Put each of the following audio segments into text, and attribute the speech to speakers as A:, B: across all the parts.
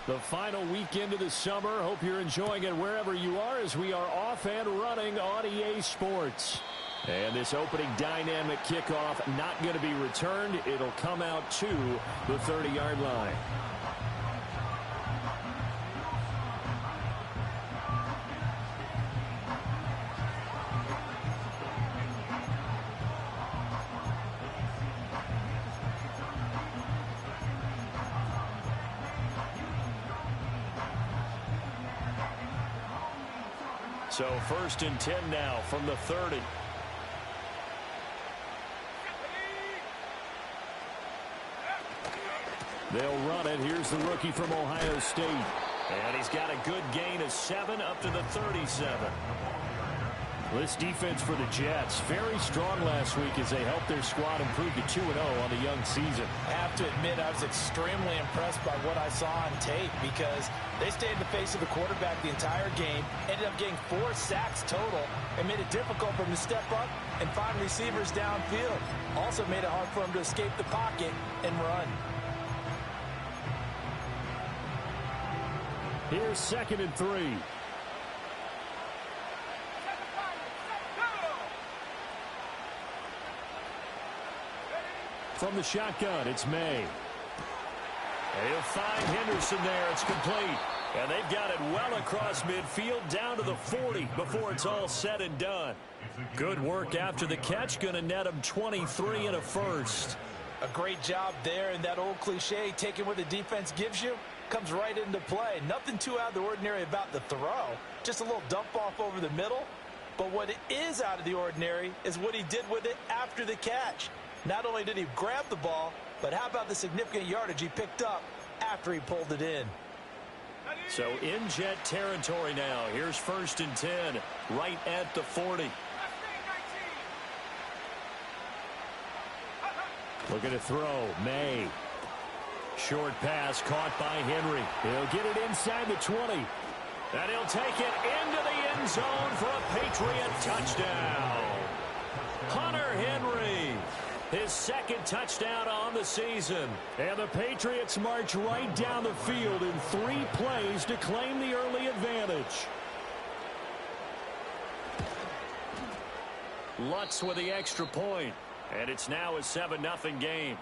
A: The final weekend of the summer. Hope you're enjoying it wherever you are as we are off and running on EA Sports. And this opening dynamic kickoff not going to be returned. It'll come out to the 30-yard line. So 1st and 10 now from the 30. They'll run it. Here's the rookie from Ohio State. And he's got a good gain of 7 up to the 37. This defense for the Jets, very strong last week as they helped their squad improve to 2-0 on the young season.
B: I have to admit, I was extremely impressed by what I saw on tape because they stayed in the face of the quarterback the entire game, ended up getting 4 sacks total, and made it difficult for him to step up and find receivers downfield. Also made it hard for him to escape the pocket and run.
A: Here's 2nd and 3. From the shotgun, it's May. And he'll find Henderson there. It's complete. And they've got it well across midfield down to the 40 before it's all said and done. Good work after the catch. Going to net him 23 and a first.
B: A great job there, and that old cliche, taking what the defense gives you, comes right into play. Nothing too out of the ordinary about the throw. Just a little dump off over the middle. But what is out of the ordinary is what he did with it after the catch. Not only did he grab the ball, but how about the significant yardage he picked up after he pulled it in?
A: So in Jet territory now. Here's 1st and 10, right at the 40. Looking to throw, May. Short pass caught by Henry. He'll get it inside the 20. And he'll take it into the end zone for a Patriot touchdown. Hunter Henry. His 2nd touchdown on the season. And the Patriots march right down the field in 3 plays to claim the early advantage. Lutz with the extra point. And it's now a 7-0 game.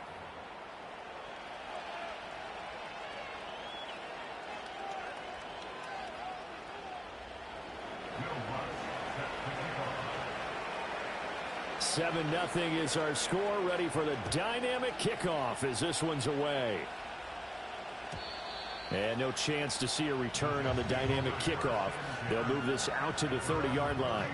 A: Seven nothing is our score. Ready for the dynamic kickoff as this one's away. And no chance to see a return on the dynamic kickoff. They'll move this out to the 30-yard line.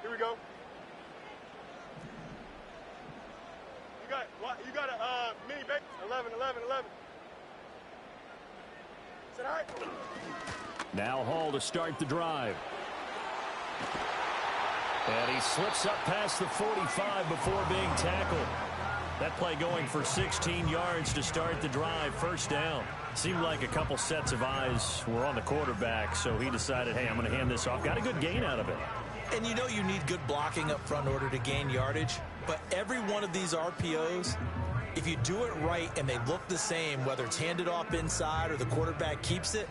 C: Here we go. You got a mini base. 11. Is that all right?
A: Now Hall to start the drive. And he slips up past the 45 before being tackled. That play going for 16 yards to start the drive. 1st down. Seemed like a couple sets of eyes were on the quarterback, so he decided, hey, I'm going to hand this off. Got a good gain out of it.
B: And you know you need good blocking up front in order to gain yardage. But every one of these RPOs, if you do it right and they look the same, whether it's handed off inside or the quarterback keeps it,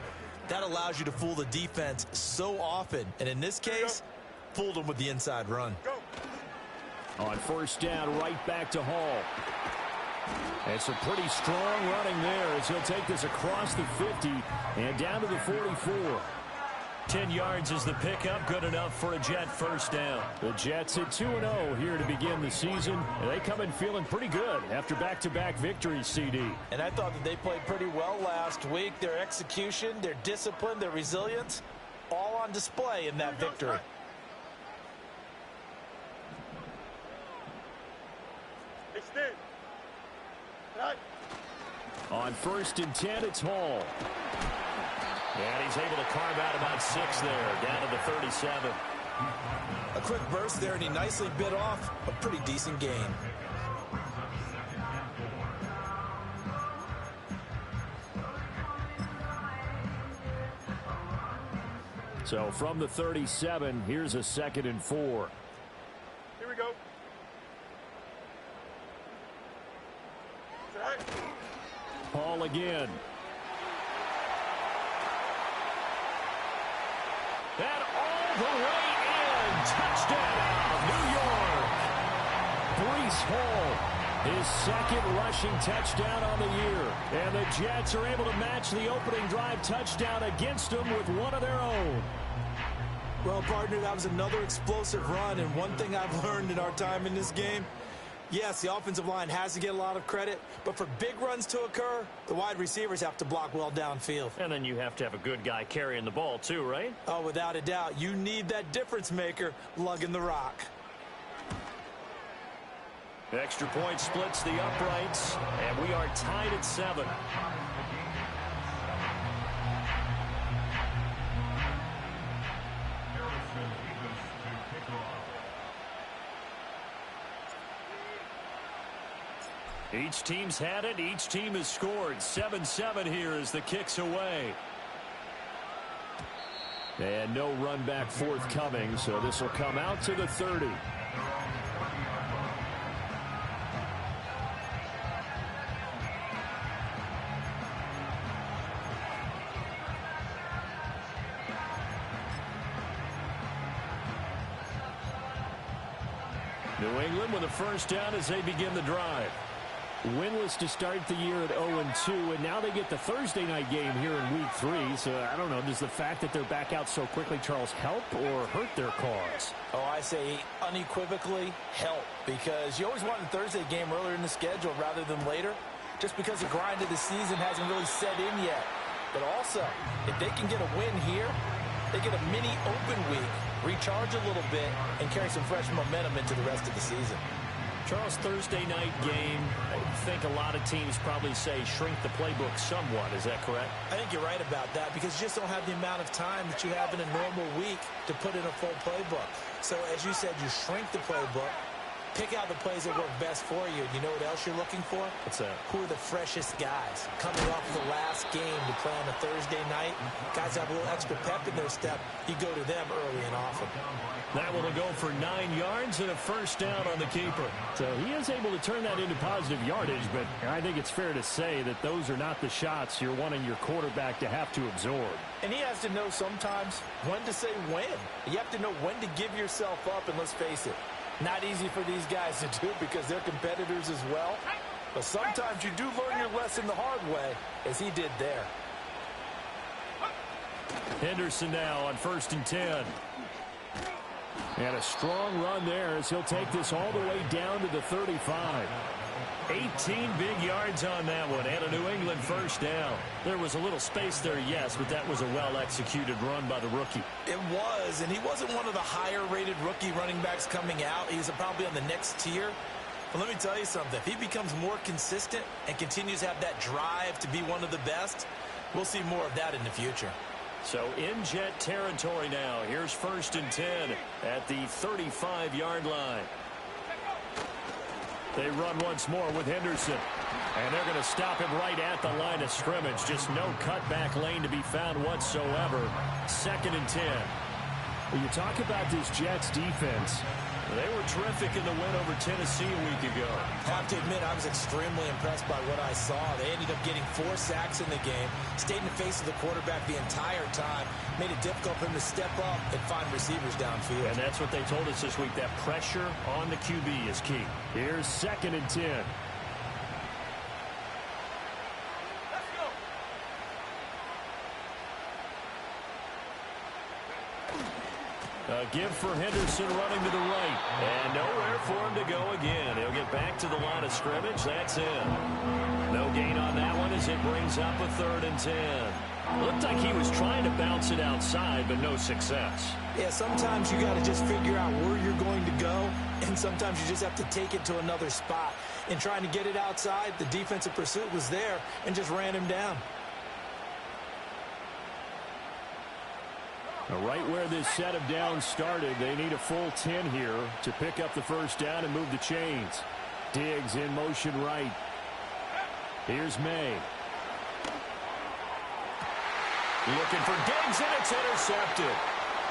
B: that allows you to fool the defense so often. And in this case, fooled them with the inside run.
A: On 1st down, right back to Hall. And some pretty strong running there as he'll take this across the 50 and down to the 44. 10 yards is the pickup, good enough for a Jet first down. The Jets at 2-0 here to begin the season. And they come in feeling pretty good after back-to-back victories, CD.
B: And I thought that they played pretty well last week. Their execution, their discipline, their resilience, all on display in that victory.
C: Extend. Right.
A: On 1st and 10, it's Hall. And he's able to carve out about 6 there, down to the 37.
B: A quick burst there, and he nicely bit off a pretty decent gain.
A: So from the 37, here's a 2nd and 4.
C: Here we go. Right.
A: Hall again. And all the way in. Touchdown, New York. Breece Hall, his 2nd rushing touchdown on the year. And the Jets are able to match the opening drive touchdown against them with one of their own.
B: Well, partner, that was another explosive run. And one thing I've learned in our time in this game, yes, the offensive line has to get a lot of credit, but for big runs to occur, the wide receivers have to block well downfield.
A: And then you have to have a good guy carrying the ball too, right?
B: Oh, without a doubt. You need that difference maker lugging the rock.
A: Extra point splits the uprights, and we are tied at 7. Each team's had it. Each team has scored. 7-7 here as the kick's away. And no run back forthcoming, so this will come out to the 30. New England with a first down as they begin the drive. Winless to start the year at 0-2, and now they get the Thursday night game here in Week 3. So, I don't know, does the fact that they're back out so quickly, Charles, help or hurt their cause?
B: Oh, I say unequivocally help, because you always want a Thursday game earlier in the schedule rather than later, just because the grind of the season hasn't really set in yet. But also, if they can get a win here, they get a mini open week, recharge a little bit, and carry some fresh momentum into the rest of the season.
A: Charles, Thursday night game, I think a lot of teams probably say shrink the playbook somewhat. Is that correct?
B: I think you're right about that, because you just don't have the amount of time that you have in a normal week to put in a full playbook. So as you said, you shrink the playbook, pick out the plays that work best for you. You know what else you're looking for?
A: What's that?
B: Who are the freshest guys coming off the last game to play on a Thursday night? Guys have a little extra pep in their step. You go to them early and often.
A: That will go for 9 yards and a first down on the keeper. So he is able to turn that into positive yardage, but I think it's fair to say that those are not the shots you're wanting your quarterback to have to absorb.
B: And he has to know sometimes when to say when. You have to know when to give yourself up, and let's face it, not easy for these guys to do because they're competitors as well. But sometimes you do learn your lesson the hard way, as he did there.
A: Henderson now on 1st and 10. And a strong run there as he'll take this all the way down to the 35. 18 big yards on that one, and a New England first down. There was a little space there, yes, but that was a well-executed run by the rookie.
B: It was, and he wasn't one of the higher-rated rookie running backs coming out. He's probably on the next tier. But let me tell you something. If he becomes more consistent and continues to have that drive to be one of the best, we'll see more of that in the future.
A: So in Jet territory now. Here's 1st and 10 at the 35-yard line. They run once more with Henderson. And they're going to stop him right at the line of scrimmage. Just no cutback lane to be found whatsoever. 2nd and 10. When you talk about this Jets defense, they were terrific in the win over Tennessee a week ago.
B: I have to admit, I was extremely impressed by what I saw. They ended up getting 4 sacks in the game, stayed in the face of the quarterback the entire time, made it difficult for him to step up and find receivers downfield.
A: And that's what they told us this week, that pressure on the QB is key. Here's 2nd and 10. A give for Henderson running to the right. And nowhere for him to go again. He'll get back to the line of scrimmage. That's in. No gain on that one as it brings up a 3rd and 10. Looked like he was trying to bounce it outside, but no success.
B: Yeah, sometimes you got to just figure out where you're going to go, and sometimes you just have to take it to another spot. In trying to get it outside, the defensive pursuit was there and just ran him down.
A: Right where this set of downs started, they need a full 10 here to pick up the first down and move the chains. Diggs in motion right. Here's May. Looking for Diggs, and it's intercepted.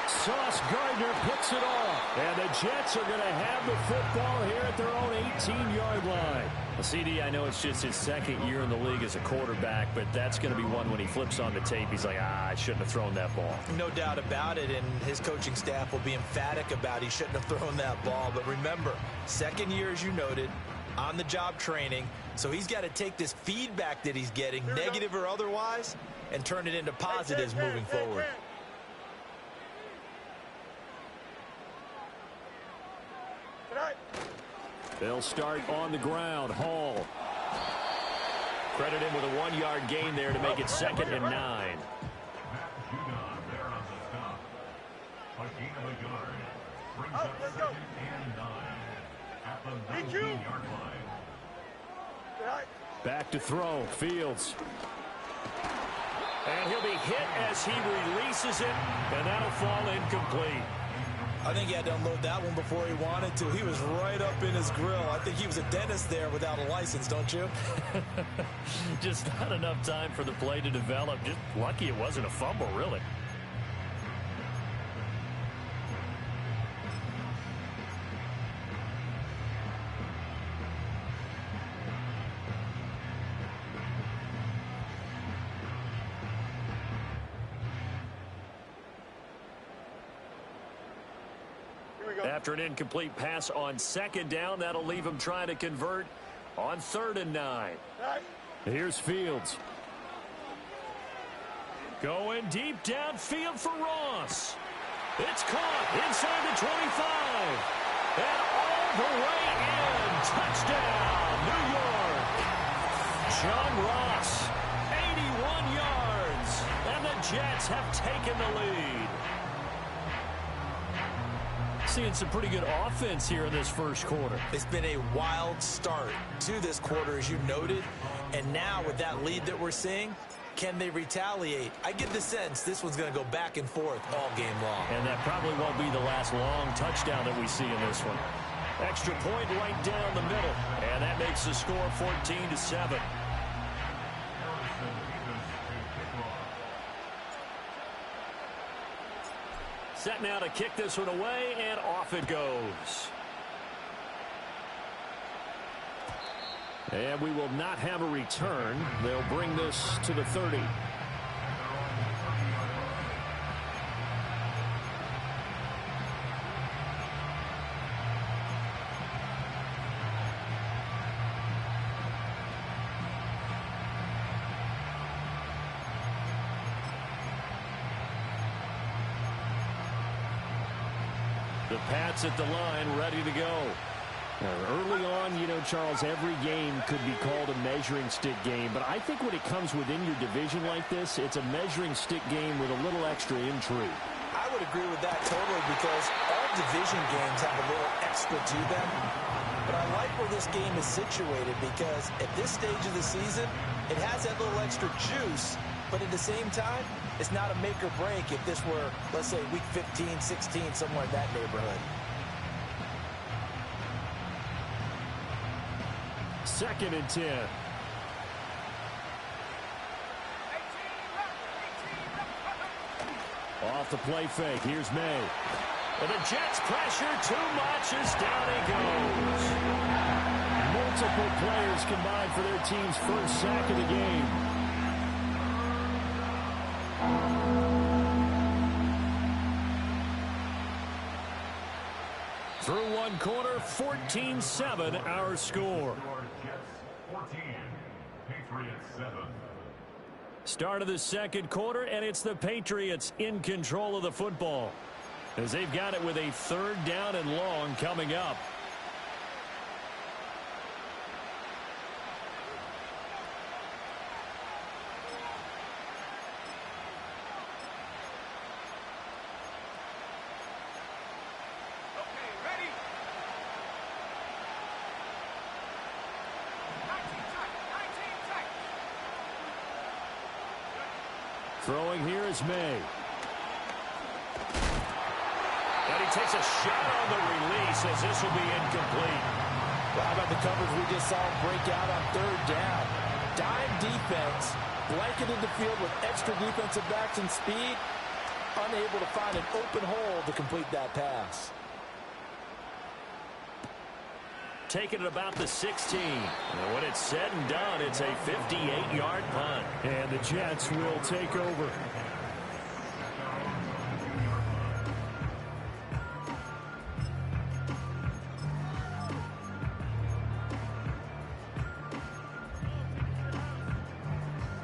A: Sauce Gardner picks it off. And the Jets are going to have the football here at their own 18-yard line. Well, CD, I know it's just his 2nd year in the league as a quarterback, but that's going to be one when he flips on the tape. He's like, I shouldn't have thrown that ball.
B: No doubt about it, and his coaching staff will be emphatic about he shouldn't have thrown that ball. But remember, 2nd year, as you noted, on-the-job training. So he's got to take this feedback that he's getting, negative or otherwise, and turn it into positives moving forward.
A: They'll start on the ground. Hall. Credit him with a 1-yard gain there to make it 2nd and 9. Back to throw. Fields. And he'll be hit as he releases it, and that'll fall incomplete.
B: I think he had to unload that one before he wanted to. He was right up in his grill. I think he was a dentist there without a license, don't you?
A: Just not enough time for the play to develop. Just lucky it wasn't a fumble, really. After an incomplete pass on 2nd down, that'll leave him trying to convert on 3rd and 9. Here's Fields. Going deep downfield for Ross. It's caught inside the 25. And all the way in. Touchdown, New York. John Ross, 81 yards. And the Jets have taken the lead. Seeing some pretty good offense here in this first quarter.
B: It's been a wild start to this quarter, as you noted. And now with that lead that we're seeing, can they retaliate? I get the sense this one's going to go back and forth all game long.
A: And that probably won't be the last long touchdown that we see in this one. Extra point right down the middle. And that makes the score 14-7. Set now to kick this one away, and off it goes. And we will not have a return. They'll bring this to the 30. The Pats at the line, ready to go. Early on, you know, Charles, every game could be called a measuring stick game. But I think when it comes within your division like this, it's a measuring stick game with a little extra intrigue.
B: I would agree with that totally, because all division games have a little extra to them. But I like where this game is situated, because at this stage of the season, it has that little extra juice. But at the same time, it's not a make or break if this were, let's say, week 15, 16, somewhere in that neighborhood.
A: 2nd and 10. Off the play fake. Here's May. And the Jets pressure too much as down he goes. Multiple players combined for their team's first sack of the game. Through one quarter, 14-7 our score. Start of the second quarter, and it's the Patriots in control of the football. as they've got it with a 3rd down and long coming up. Throwing here is May. And he takes a shot on the release as this will be incomplete.
B: Well, how about the coverage we just saw him break out on 3rd down? Dime defense, blanketed the field with extra defensive backs and speed, unable to find an open hole to complete that pass.
A: Taking it about the 16. And when it's said and done, it's a 58-yard punt. And the Jets will take over.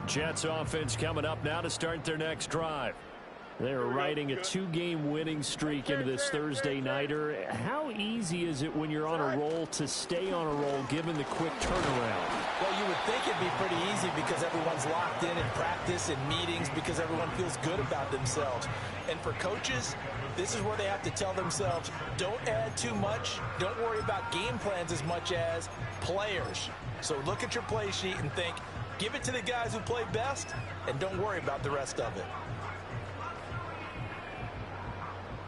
A: Jets offense coming up now to start their next drive. They're riding a 2-game winning streak into this Thursday nighter. How easy is it when you're on a roll to stay on a roll given the quick turnaround?
B: Well, you would think it'd be pretty easy because everyone's locked in practice and meetings because everyone feels good about themselves. And for coaches, this is where they have to tell themselves, don't add too much. Don't worry about game plans as much as players. So look at your play sheet and think, give it to the guys who play best and don't worry about the rest of it.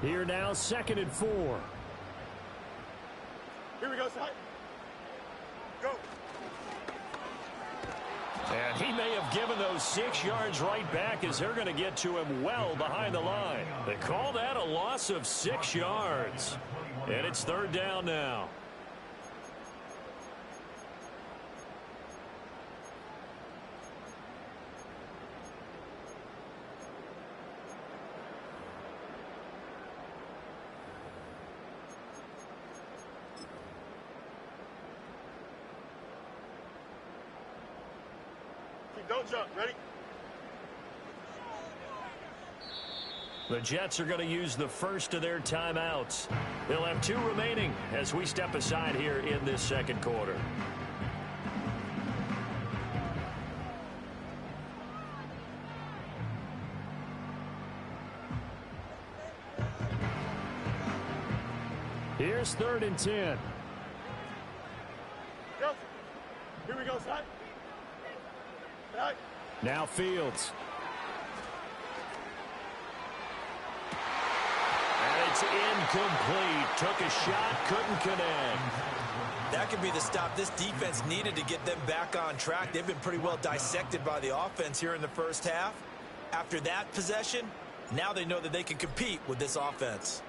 A: Here now, 2nd and 4.
C: Here we go, side. Go.
A: And he may have given those 6 yards right back as they're going to get to him well behind the line. They call that a loss of 6 yards. And it's 3rd down now.
C: Don't jump. Ready?
A: The Jets are going to use the first of their timeouts. They'll have 2 remaining as we step aside here in this 2nd quarter. Here's 3rd and 10.
C: Go. Here we go, side. Right.
A: Now Fields. And it's incomplete. Took a shot, couldn't connect.
B: That could be the stop this defense needed to get them back on track. They've been pretty well dissected by the offense here in the first half. After that possession, now they know that they can compete with this offense.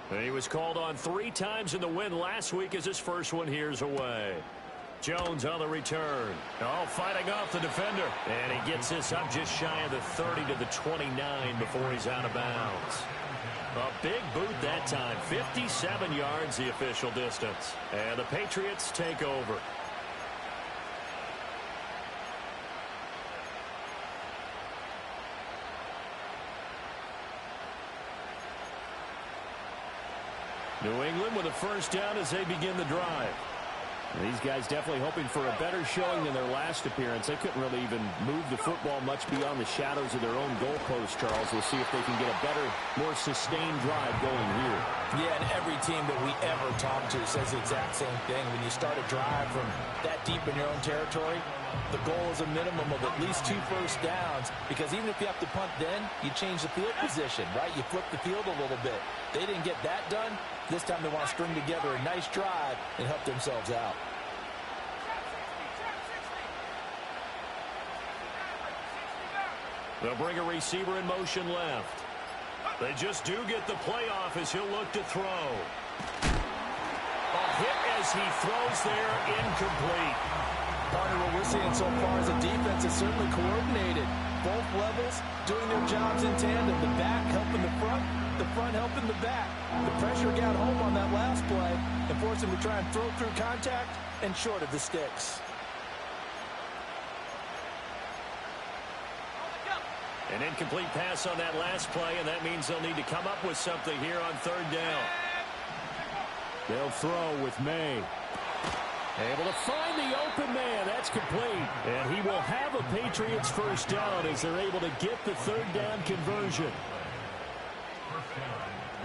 A: And he was called on 3 times in the win last week as his first one here's away. Jones on the return. Oh, fighting off the defender. And he gets this up just shy of the 30 to the 29 before he's out of bounds. A big boot that time. 57 yards the official distance. And the Patriots take over. New England with a first down as they begin the drive. These guys definitely hoping for a better showing than their last appearance. They couldn't really even move the football much beyond the shadows of their own goalpost, Charles. We'll see if they can get a better, more sustained drive going here.
B: Yeah, and every team that we ever talk to says the exact same thing. When you start a drive from that deep in your own territory, the goal is a minimum of at least 2 first downs, because even if you have to punt then, you change the field position, right? You flip the field a little bit. They didn't get that done. This time they want to string together a nice drive and help themselves out.
A: They'll bring a receiver in motion left. They just do get the playoff as he'll look to throw. A hit as he throws there, incomplete.
B: Partner, what we're seeing so far is a defense that's certainly coordinated. Both levels doing their jobs in tandem. The back helping the front helping the back. The pressure got home on that last play and forced him to try and throw through contact and short of the sticks.
A: An incomplete pass on that last play, and that means they'll need to come up with something here on third down. They'll throw with May. Able to find the open man. That's complete. And he will have a Patriots first down as they're able to get the third down conversion.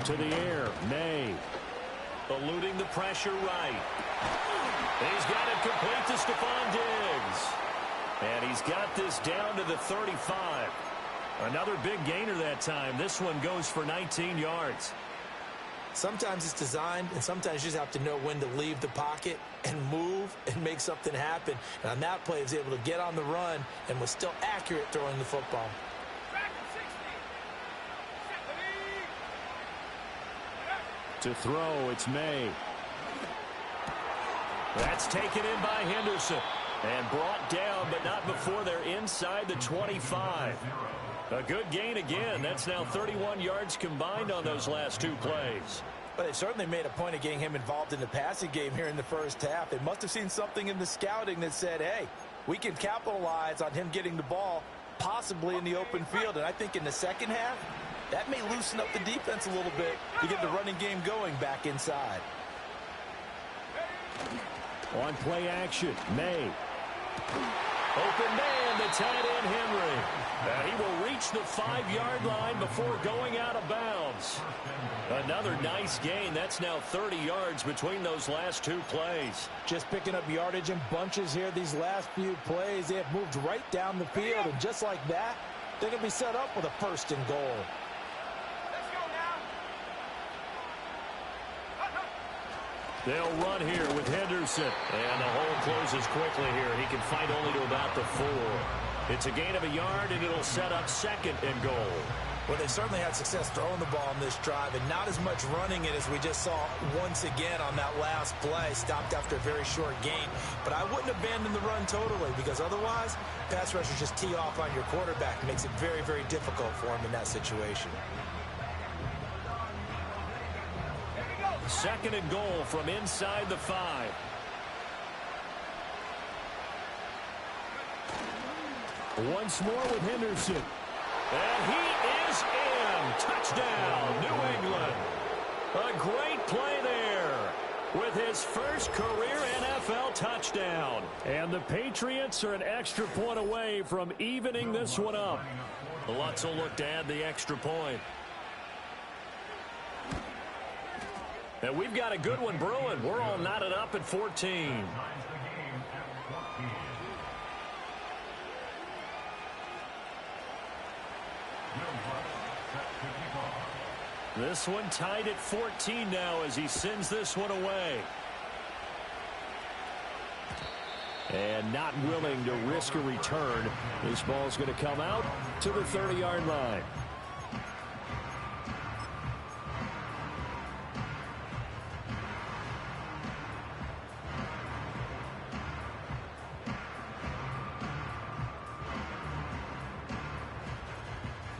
A: To the air, May. Eluding the pressure right. He's got it complete to Stephon Diggs. And he's got this down to the 35. Another big gainer that time. This one goes for 19 yards.
B: Sometimes it's designed, and sometimes you just have to know when to leave the pocket and move and make something happen. And on that play, he was able to get on the run and was still accurate throwing the football.
A: To throw, it's May. That's taken in by Henderson. And brought down, but not before they're inside the 25. A good gain again. That's now 31 yards combined on those last two plays.
B: But they certainly made a point of getting him involved in the passing game here in the first half. They must have seen something in the scouting that said, hey, we can capitalize on him getting the ball possibly in the open field. And I think in the second half, that may loosen up the defense a little bit to get the running game going back inside.
A: On play action, May. Open man, the tight end, Henry. He will reach the 5-yard line before going out of bounds. Another nice gain. That's now 30 yards between those last two plays.
B: Just picking up yardage in bunches here these last few plays. They have moved right down the field, and just like that, they're going to be set up with a first and goal.
A: They'll run here with Henderson. And the hole closes quickly here. He can fight only to about the 4. It's a gain of a yard, and it'll set up second and goal.
B: Well, they certainly had success throwing the ball on this drive, and not as much running it as we just saw once again on that last play. Stopped after a very short gain. But I wouldn't abandon the run totally, because otherwise, pass rushers just tee off on your quarterback. It makes it very, very difficult for him in that situation.
A: Second and goal from inside the 5. Once more with Henderson. And he is in. Touchdown, New England. A great play there with his first career NFL touchdown. And the Patriots are an extra point away from evening this one up. Lutz will look to add the extra point. And we've got a good one brewing. We're all knotted up at 14. This one tied at 14 now as he sends this one away. And not willing to risk a return. This ball's going to come out to the 30-yard line.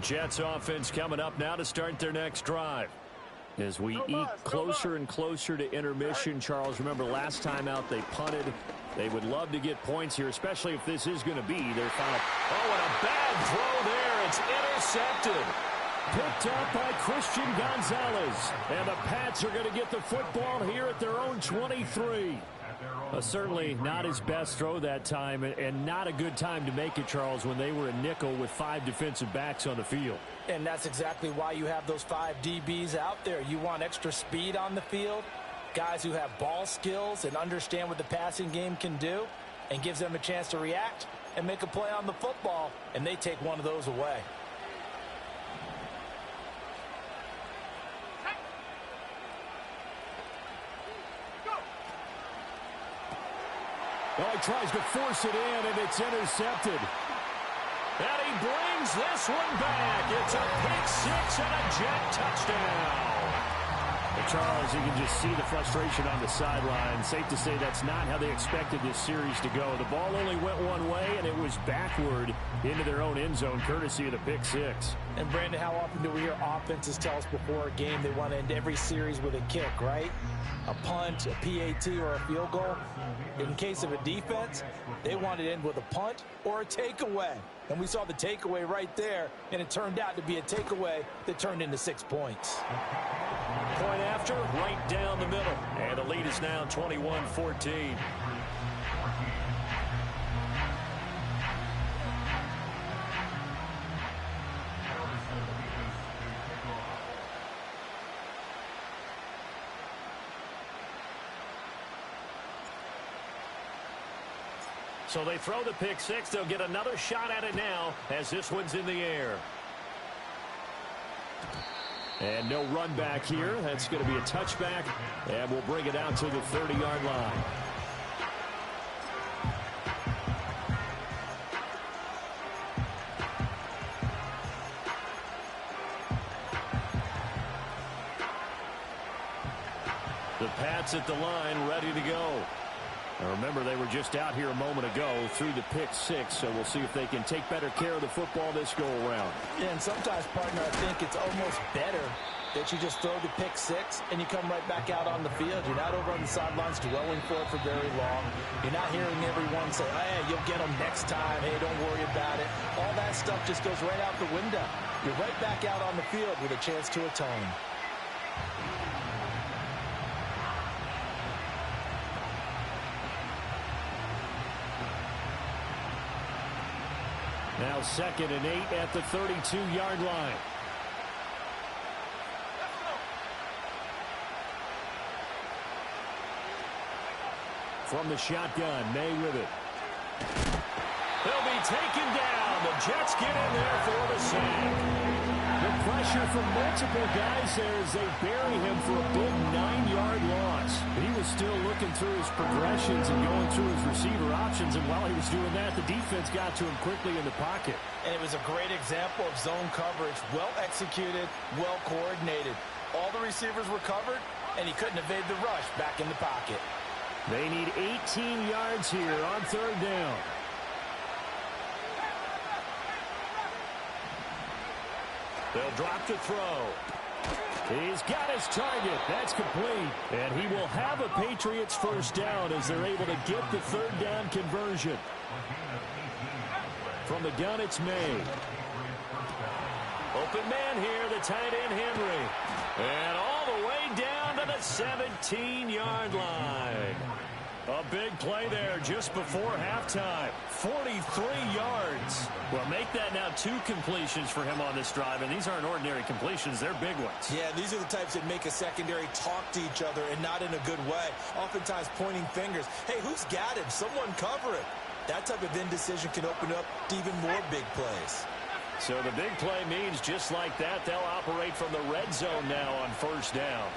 A: Jets offense coming up now to start their next drive. As we eke closer and closer to intermission, Charles, remember last time out they punted. They would love to get points here, especially if this is going to be their final. Oh, and a bad throw there. It's intercepted. Picked up by Christian Gonzalez. And the Pats are going to get the football here at their own 23. Certainly not his best throw that time, and not a good time to make it, Charles, when they were a nickel with 5 defensive backs on the field.
B: And that's exactly why you have those 5 DBs out there. You want extra speed on the field, guys who have ball skills and understand what the passing game can do, and gives them a chance to react and make a play on the football, and they take one of those away.
A: Oh, he tries to force it in, and it's intercepted. And he brings this one back. It's a pick 6 and a Jet touchdown. And Charles, you can just see the frustration on the sideline. Safe to say that's not how they expected this series to go. The ball only went one way, and it was backward into their own end zone, courtesy of the pick 6.
B: And, Brandon, how often do we hear offenses tell us before a game they want to end every series with a kick, right? A punt, a PAT, or a field goal. In case of a defense, they want to end with a punt or a takeaway. And we saw the takeaway right there, and it turned out to be a takeaway that turned into 6 points.
A: Point after, right down the middle. And the lead is now 21-14. So they throw the pick six. They'll get another shot at it now as this one's in the air. And no run back here. That's going to be a touchback. And we'll bring it out to the 30-yard line. The Pats at the line, ready to go. Now remember, they were just out here a moment ago through the pick six, so we'll see if they can take better care of the football this go-around.
B: Yeah, and sometimes, partner, I think it's almost better that you just throw the pick six and you come right back out on the field. You're not over on the sidelines dwelling for it for very long. You're not hearing everyone say, hey, you'll get them next time. Hey, don't worry about it. All that stuff just goes right out the window. You're right back out on the field with a chance to atone.
A: Now 2nd and 8 at the 32-yard line. From the shotgun, May with it. They'll be taken down. The Jets get in there for the sack. The pressure from multiple guys there as they bury him for a big 9-yard loss. He was still looking through his progressions and going through his receiver options, and while he was doing that, the defense got to him quickly in the pocket.
B: And it was a great example of zone coverage. Well executed, well coordinated. All the receivers were covered, and he couldn't evade the rush back in the pocket.
A: They need 18 yards here on 3rd down. They'll drop to throw. He's got his target. That's complete. And he will have a Patriots first down as they're able to get the 3rd down conversion. From the gun, it's May. Open man here, the tight end, Henry. And all the way down to the 17-yard line. A big play there just before halftime. 43 yards. Well, make that now 2 completions for him on this drive, and these aren't ordinary completions. They're big ones.
B: Yeah, these are the types that make a secondary talk to each other and not in a good way. Oftentimes pointing fingers. Hey, who's got him? Someone cover it. That type of indecision can open up to even more big plays.
A: So the big play means just like that, they'll operate from the red zone now on 1st down.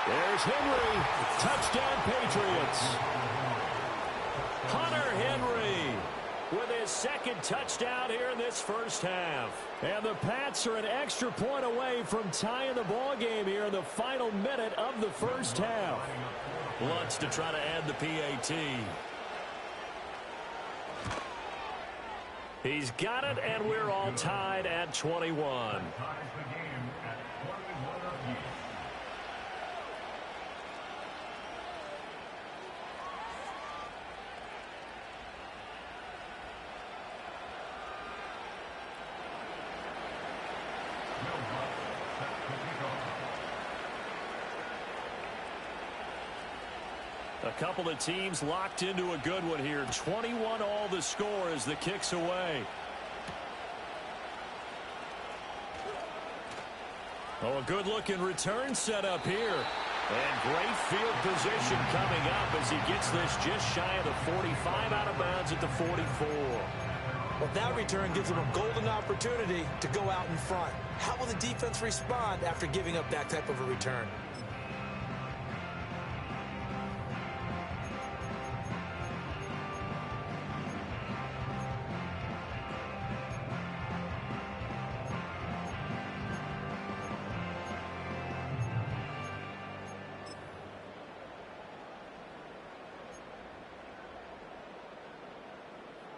A: There's Henry. Touchdown, Patriots. Hunter Henry with his 2nd touchdown here in this first half. And the Pats are an extra point away from tying the ball game here in the final minute of the first half. Lutz to try to add the PAT. He's got it, and we're all tied at 21. A couple of teams locked into a good one here. 21 all the score as the kick's away. Oh, a good-looking return set up here. And great field position coming up as he gets this just shy of the 45 out of bounds at the 44.
B: Well, that return gives him a golden opportunity to go out in front. How will the defense respond after giving up that type of a return?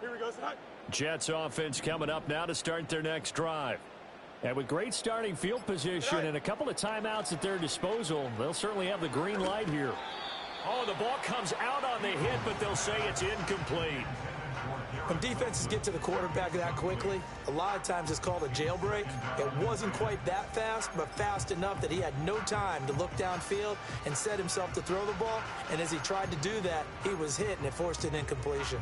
C: Here we go, son.
A: Jets offense coming up now to start their next drive. And with great starting field position and a couple of timeouts at their disposal, they'll certainly have the green light here. Oh, the ball comes out on the hit, but they'll say it's incomplete.
B: When defenses get to the quarterback that quickly, a lot of times it's called a jailbreak. It wasn't quite that fast, but fast enough that he had no time to look downfield and set himself to throw the ball. And as he tried to do that, he was hit, and it forced an incompletion.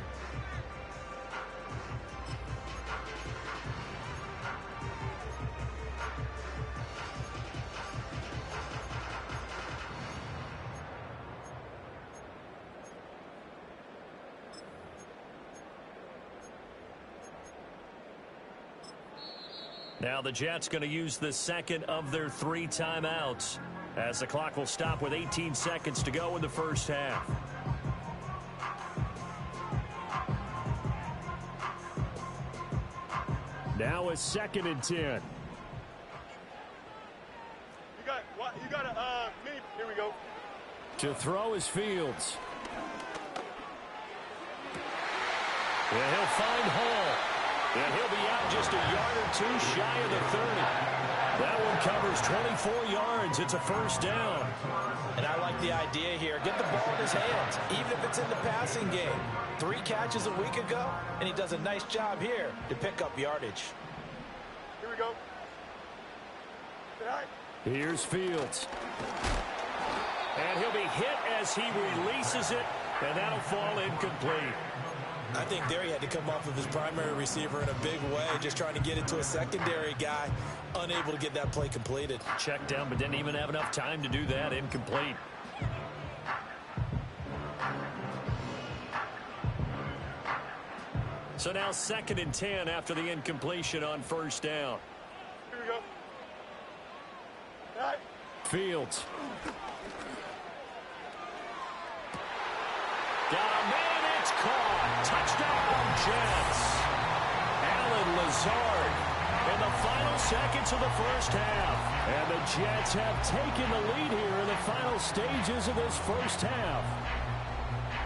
A: Now the Jets going to use the second of their 3 timeouts as the clock will stop with 18 seconds to go in the first half. Now a 2nd and 10.
C: You got me. Here we go.
A: To throw is Fields. And he'll find Hall. And he'll be out just a yard or 2 shy of the 30. That one covers 24 yards. It's a first down.
B: And I like the idea here. Get the ball in his hands, even if it's in the passing game. 3 catches a week ago, and he does a nice job here to pick up yardage.
C: Here we go.
A: Here's Fields. And he'll be hit as he releases it, and that'll fall incomplete.
B: I think there he had to come off of his primary receiver in a big way, just trying to get it to a secondary guy, unable to get that play completed.
A: Checked down, but didn't even have enough time to do that. Incomplete. So now 2nd and 10 after the incompletion on first down.
C: Here we go. All right.
A: Fields. Got a man, it's caught. Touchdown, Jets. Allen Lazard in the final seconds of the first half. And the Jets have taken the lead here in the final stages of this first half.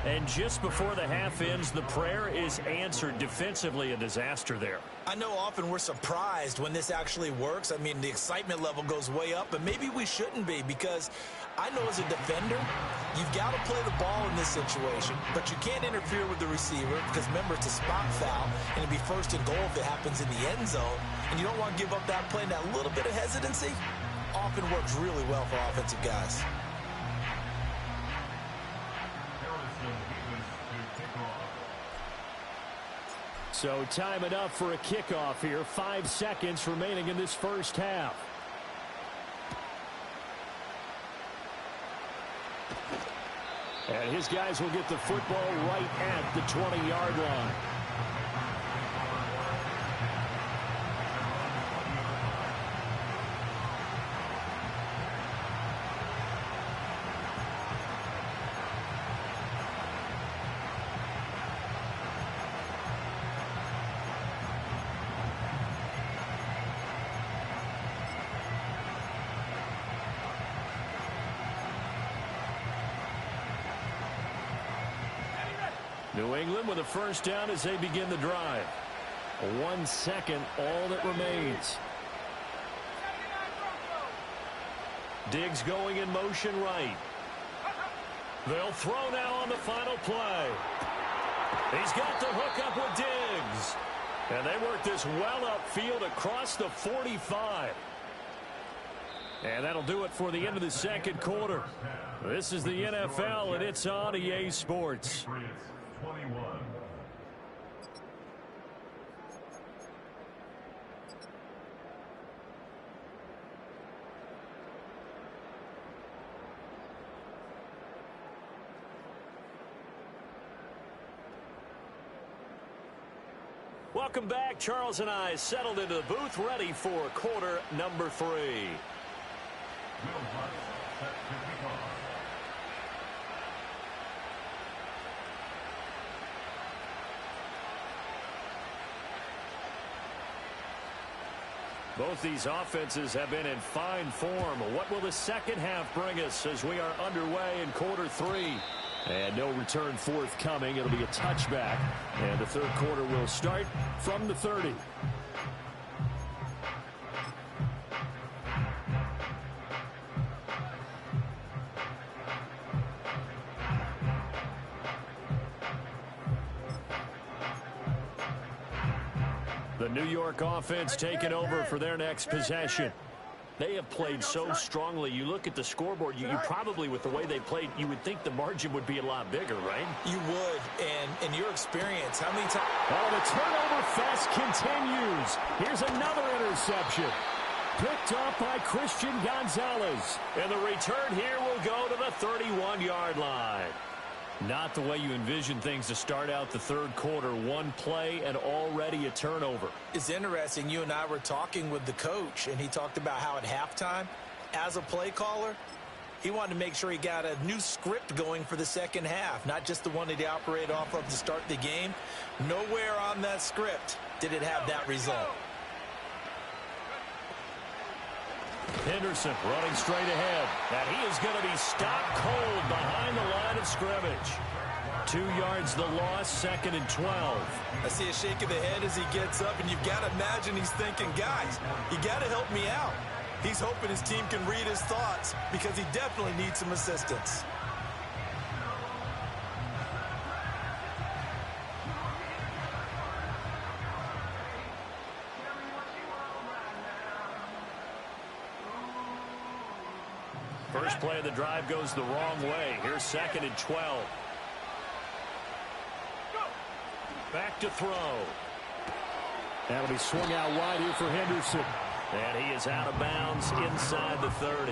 A: And just before the half ends, the prayer is answered. Defensively, a disaster there.
B: I know often we're surprised when this actually works. I mean, the excitement level goes way up, but maybe we shouldn't be, because I know as a defender, you've got to play the ball in this situation, but you can't interfere with the receiver because, remember, it's a spot foul, and it'd be first and goal if it happens in the end zone, and you don't want to give up that play. And that little bit of hesitancy often works really well for offensive guys.
A: So time enough for a kickoff here. 5 seconds remaining in this first half. And his guys will get the football right at the 20-yard line. New England with a first down as they begin the drive. 1 second, all that remains. Diggs going in motion right. They'll throw now on the final play. He's got the hook up with Diggs. And they work this well upfield across the 45. And that'll do it for the end of the second quarter. This is the NFL, and it's on EA Sports.
D: 21.
A: Welcome back. Charles and I settled into the booth, ready for quarter number 3. Both these offenses have been in fine form. What will the second half bring us as we are underway in quarter 3? And no return forthcoming. It'll be a touchback. And the third quarter will start from the 30. New York offense taking over for their next possession. They have played so strongly. You look at the scoreboard, you probably, with the way they played, you would think the margin would be a lot bigger, right?
B: You would. And in your experience, how many times?
A: Oh, the turnover fest continues. Here's another interception. Picked up by Christian Gonzalez. And the return here will go to the 31-yard line. Not the way you envision things to start out the third quarter. One play and already a turnover.
B: It's interesting. You and I were talking with the coach, and he talked about how at halftime, as a play caller, he wanted to make sure he got a new script going for the second half, not just the one that he operated off of to start the game. Nowhere on that script did it have that result.
A: Henderson running straight ahead. And he is going to be stopped cold behind the line of scrimmage. 2 yards the loss, 2nd and 12.
B: I see a shake of the head as he gets up, and you've got to imagine he's thinking, guys, you got to help me out. He's hoping his team can read his thoughts because he definitely needs some assistance.
A: First play of the drive goes the wrong way. Here's 2nd and 12. Back to throw. That'll be swung out wide here for Henderson. And he is out of bounds inside the 30.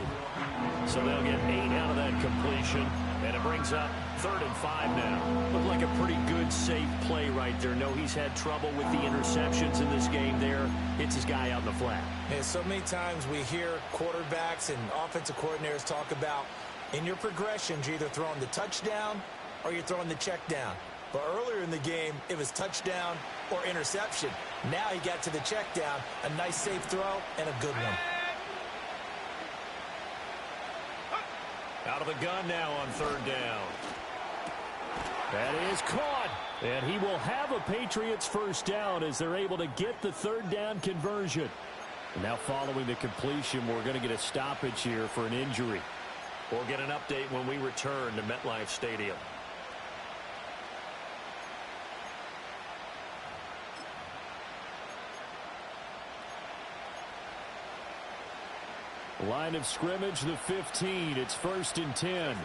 A: So they'll get 8 out of that completion. And it brings up 3rd and 5 now. Looked like a pretty good, safe play right there. No, he's had trouble with the interceptions in this game there. Hits his guy out in the flat.
B: And so many times we hear quarterbacks and offensive coordinators talk about in your progressions, you're either throwing the touchdown or you're throwing the check down. But earlier in the game, it was touchdown or interception. Now he got to the check down, a nice safe throw, and a good one.
A: Out of the gun now on 3rd down. That is caught. And he will have a Patriots first down as they're able to get the 3rd down conversion. And now following the completion, we're going to get a stoppage here for an injury. We'll get an update when we return to MetLife Stadium. Line of scrimmage, the 15. It's 1st and 10.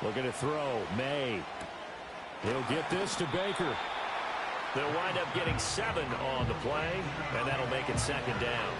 A: Looking to throw. May. He'll get this to Baker. They'll wind up getting 7 on the play, and that'll make it 2nd down.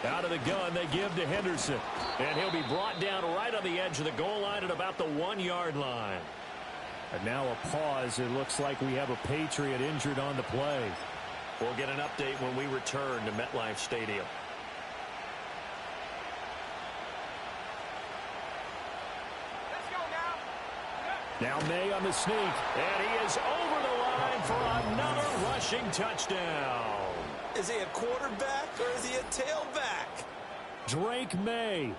A: Out of the gun, they give to Henderson. And he'll be brought down right on the edge of the goal line at about the 1-yard line. And now a pause. It looks like we have a Patriot injured on the play. We'll get an update when we return to MetLife Stadium. Now May on the sneak. And he is over the line for another rushing touchdown.
B: Is he a quarterback or is he a tailback?
A: Drake May.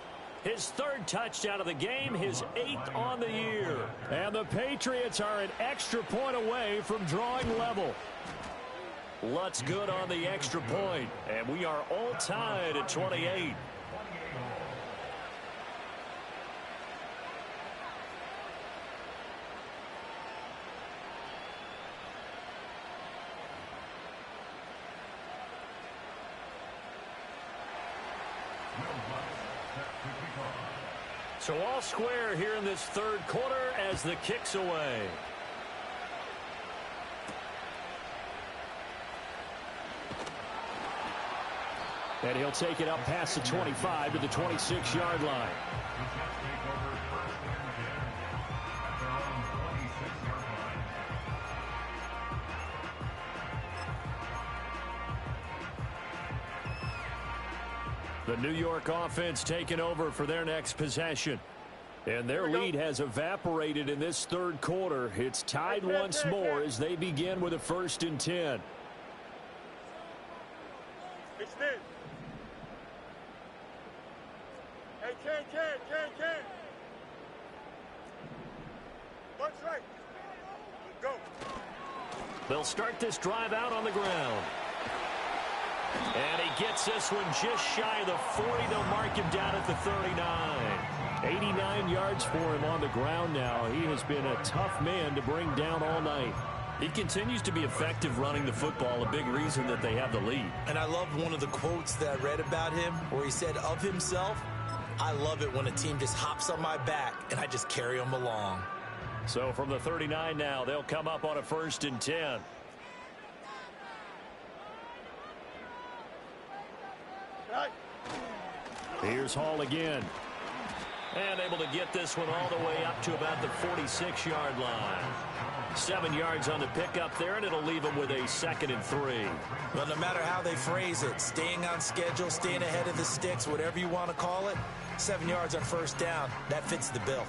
A: His 3rd touchdown of the game, his 8th on the year. And the Patriots are an extra point away from drawing level. Lutz good on the extra point. And we are all tied at 28. So all square here in this 3rd quarter as the kick's away. And he'll take it up past the 25 to the 26-yard line. The New York offense taking over for their next possession. And their lead has evaporated in this third quarter. It's tied once more as they begin with a 1st and 10.
C: Extend. Hey, Ken. One strike. Go.
A: They'll start this drive out on the ground. And he gets this one just shy of the 40. They'll mark him down at the 39. 89 yards for him on the ground now. He has been a tough man to bring down all night. He continues to be effective running the football, a big reason that they have the lead.
B: And I love one of the quotes that I read about him where he said of himself, I love it when a team just hops on my back and I just carry them along.
A: So from the 39 now, they'll come up on a 1st and 10. Here's Hall again. And able to get this one all the way up to about the 46-yard line. 7 yards on the pickup there, and it'll leave them with a 2nd and 3.
B: Well, no matter how they phrase it, staying on schedule, staying ahead of the sticks, whatever you want to call it, 7 yards on 1st down, that fits the bill.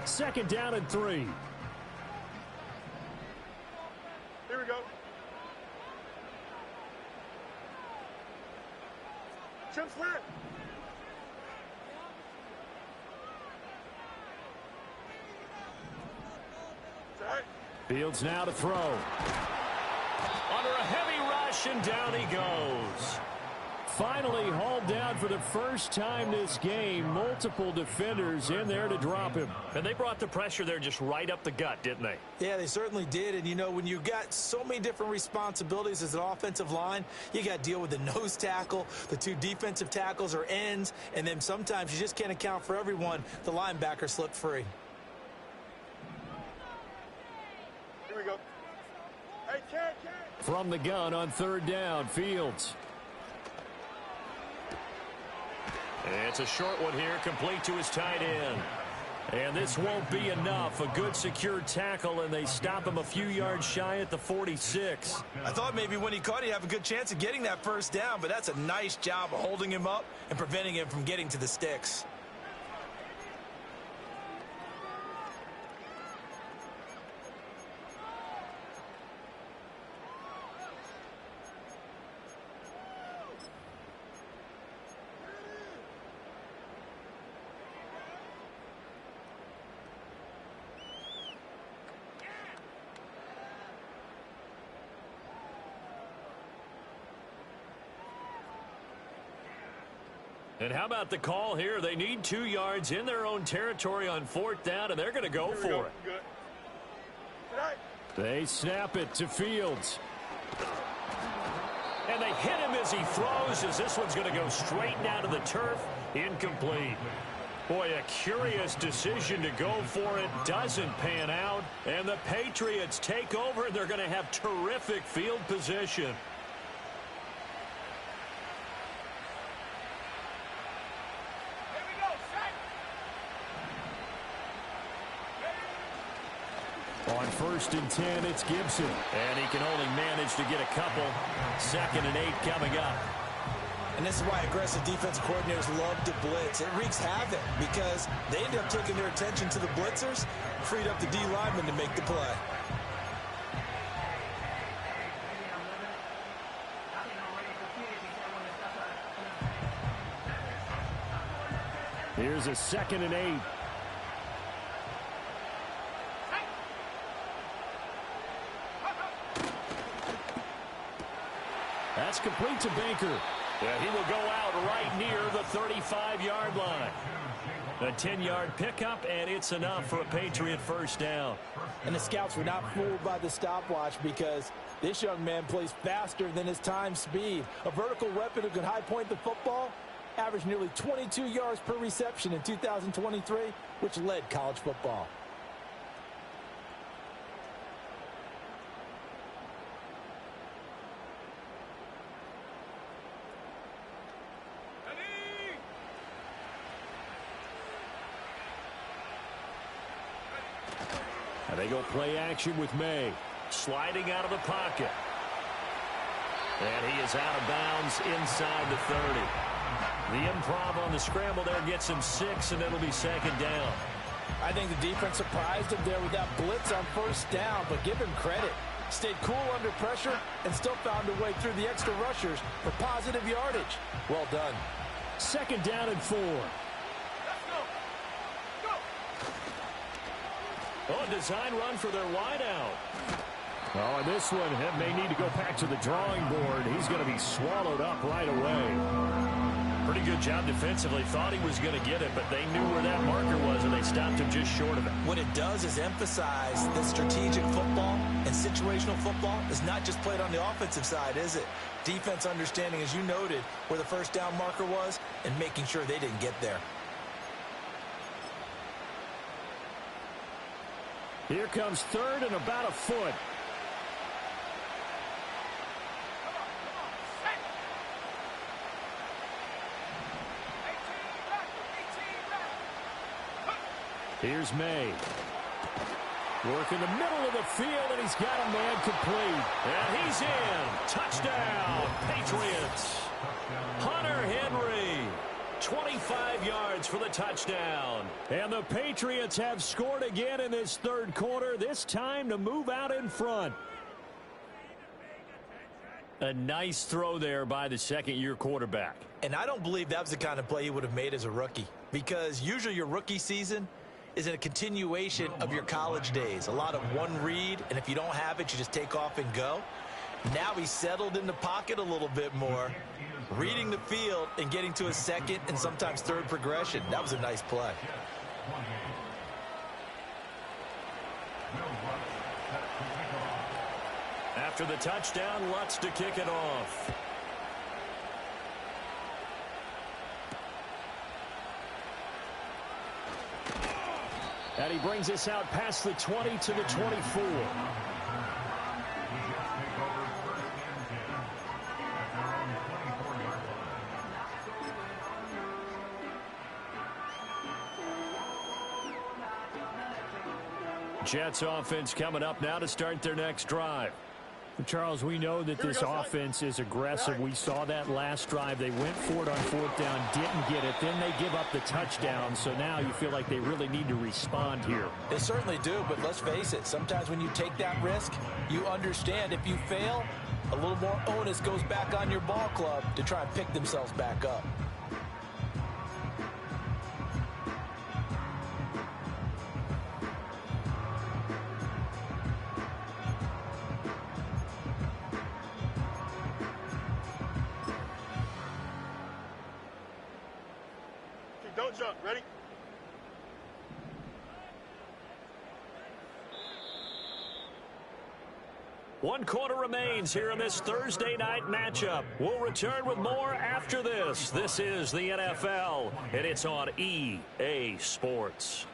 A: 2nd down and 3.
C: Here we go. Chip slant.
A: Fields now to throw. Under a heavy rush, and down he goes. Finally hauled down for the first time this game. Multiple defenders in there to drop him. And they brought the pressure there just right up the gut, didn't they?
B: Yeah, they certainly did. And, you know, when you've got so many different responsibilities as an offensive line, you got to deal with the nose tackle, the 2 defensive tackles or ends, and then sometimes you just can't account for everyone. The linebacker slipped free.
C: Here we go. Hey, Ken.
A: From the gun on 3rd down, Fields. It's a short one here, complete to his tight end. And this won't be enough. A good secured tackle, and they stop him a few yards shy at the 46.
B: I thought maybe when he caught, he'd have a good chance of getting that 1st down, but that's a nice job of holding him up and preventing him from getting to the sticks.
A: And how about the call here? They need 2 yards in their own territory on 4th down, and they're going to go for it.
C: Good.
A: They snap it to Fields. And they hit him as he throws, as this one's going to go straight down to the turf. Incomplete. Boy, a curious decision to go for it. Doesn't pan out. And the Patriots take over, and they're going to have terrific field position. On 1st and 10, it's Gibson. And he can only manage to get a couple. 2nd and 8 coming up.
B: And this is why aggressive defensive coordinators love to blitz. It wreaks havoc because they end up taking their attention to the blitzers, freed up the D lineman to make the play.
A: Here's a 2nd and 8. That's complete to Baker. Yeah, he will go out right near the 35-yard line. A 10-yard pickup, and it's enough for a Patriot 1st down.
B: And the scouts were not fooled by the stopwatch because this young man plays faster than his time speed. A vertical weapon who can high point the football, averaged nearly 22 yards per reception in 2023, which led college football. And they go play action with May. Sliding out of the pocket.
A: And he is out of bounds inside the 30. The improv on the scramble there gets him 6, and it'll be second down.
B: I think the defense surprised him there with that blitz on first down, but give him credit. Stayed cool under pressure and still found a way through the extra rushers for positive yardage. Well done.
A: Second down and 4. Oh, design run for their wideout. Oh, and this one may need to go back to the drawing board. He's going to be swallowed up right away. Pretty good job defensively. Thought he was going to get it, but they knew where that marker was, and they stopped him just short of it.
B: What it does is emphasize that strategic football and situational football is not just played on the offensive side, is it? Defense understanding, as you noted, where the first down marker was and making sure they didn't get there.
A: Here comes third and about a foot. Here's May. Work in the middle of the field, and he's got a man complete. And he's in. Touchdown, Patriots. Hunter Henry. 25 yards for the touchdown. And the Patriots have scored again in this third quarter, this time to move out in front. A nice throw there by the second-year quarterback.
B: And I don't believe that was the kind of play he would have made as a rookie, because usually your rookie season is a continuation of your college days. A lot of one read, and if you don't have it, you just take off and go. Now he's settled in the pocket a little bit more, reading the field and getting to his second and sometimes third progression. That was a nice play.
A: After the touchdown, Lutz to kick it off. And he brings us out past the 20 to the 24. Jets offense coming up now to start their next drive. Charles, we know that this offense is aggressive. We saw that last drive. They went for it on fourth down, didn't get it. Then they give up the touchdown. So now you feel like they really need to respond here.
B: They certainly do, but let's face it. Sometimes when you take that risk, you understand if you fail, a little more onus goes back on your ball club to try and pick themselves back up.
C: Don't jump. Ready?
A: One quarter remains here in this Thursday night matchup. We'll return with more after this. This is the NFL, and it's on EA Sports.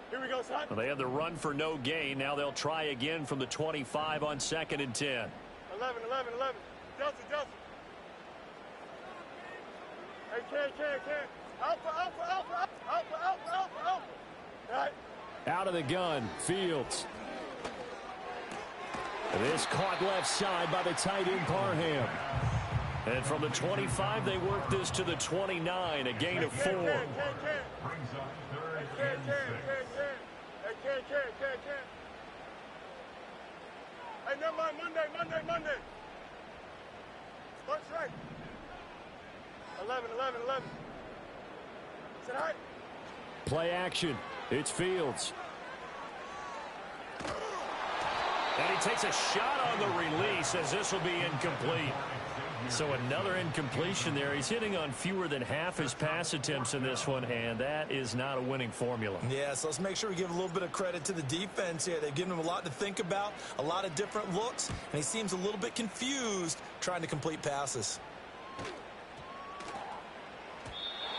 C: Here we go, son.
A: Well, they had the run for no gain. Now they'll try again from the 25 on 2nd and 10.
C: 11. Delta. Hey, can. Alpha. All right.
A: Out of the gun, Fields. This caught left side by the tight end Parham. And from the 25, they work this to the 29, a gain of 4.
C: Can. Hey, never mind. Monday. What's right? 11. Is that right?
A: Play action. It's Fields. And he takes a shot on the release as this will be incomplete. So another incompletion there. He's hitting on fewer than half his pass attempts in this one, and that is not a winning formula.
B: Yeah, so let's make sure we give a little bit of credit to the defense here. They've given him a lot to think about, a lot of different looks, and he seems a little bit confused trying to complete passes.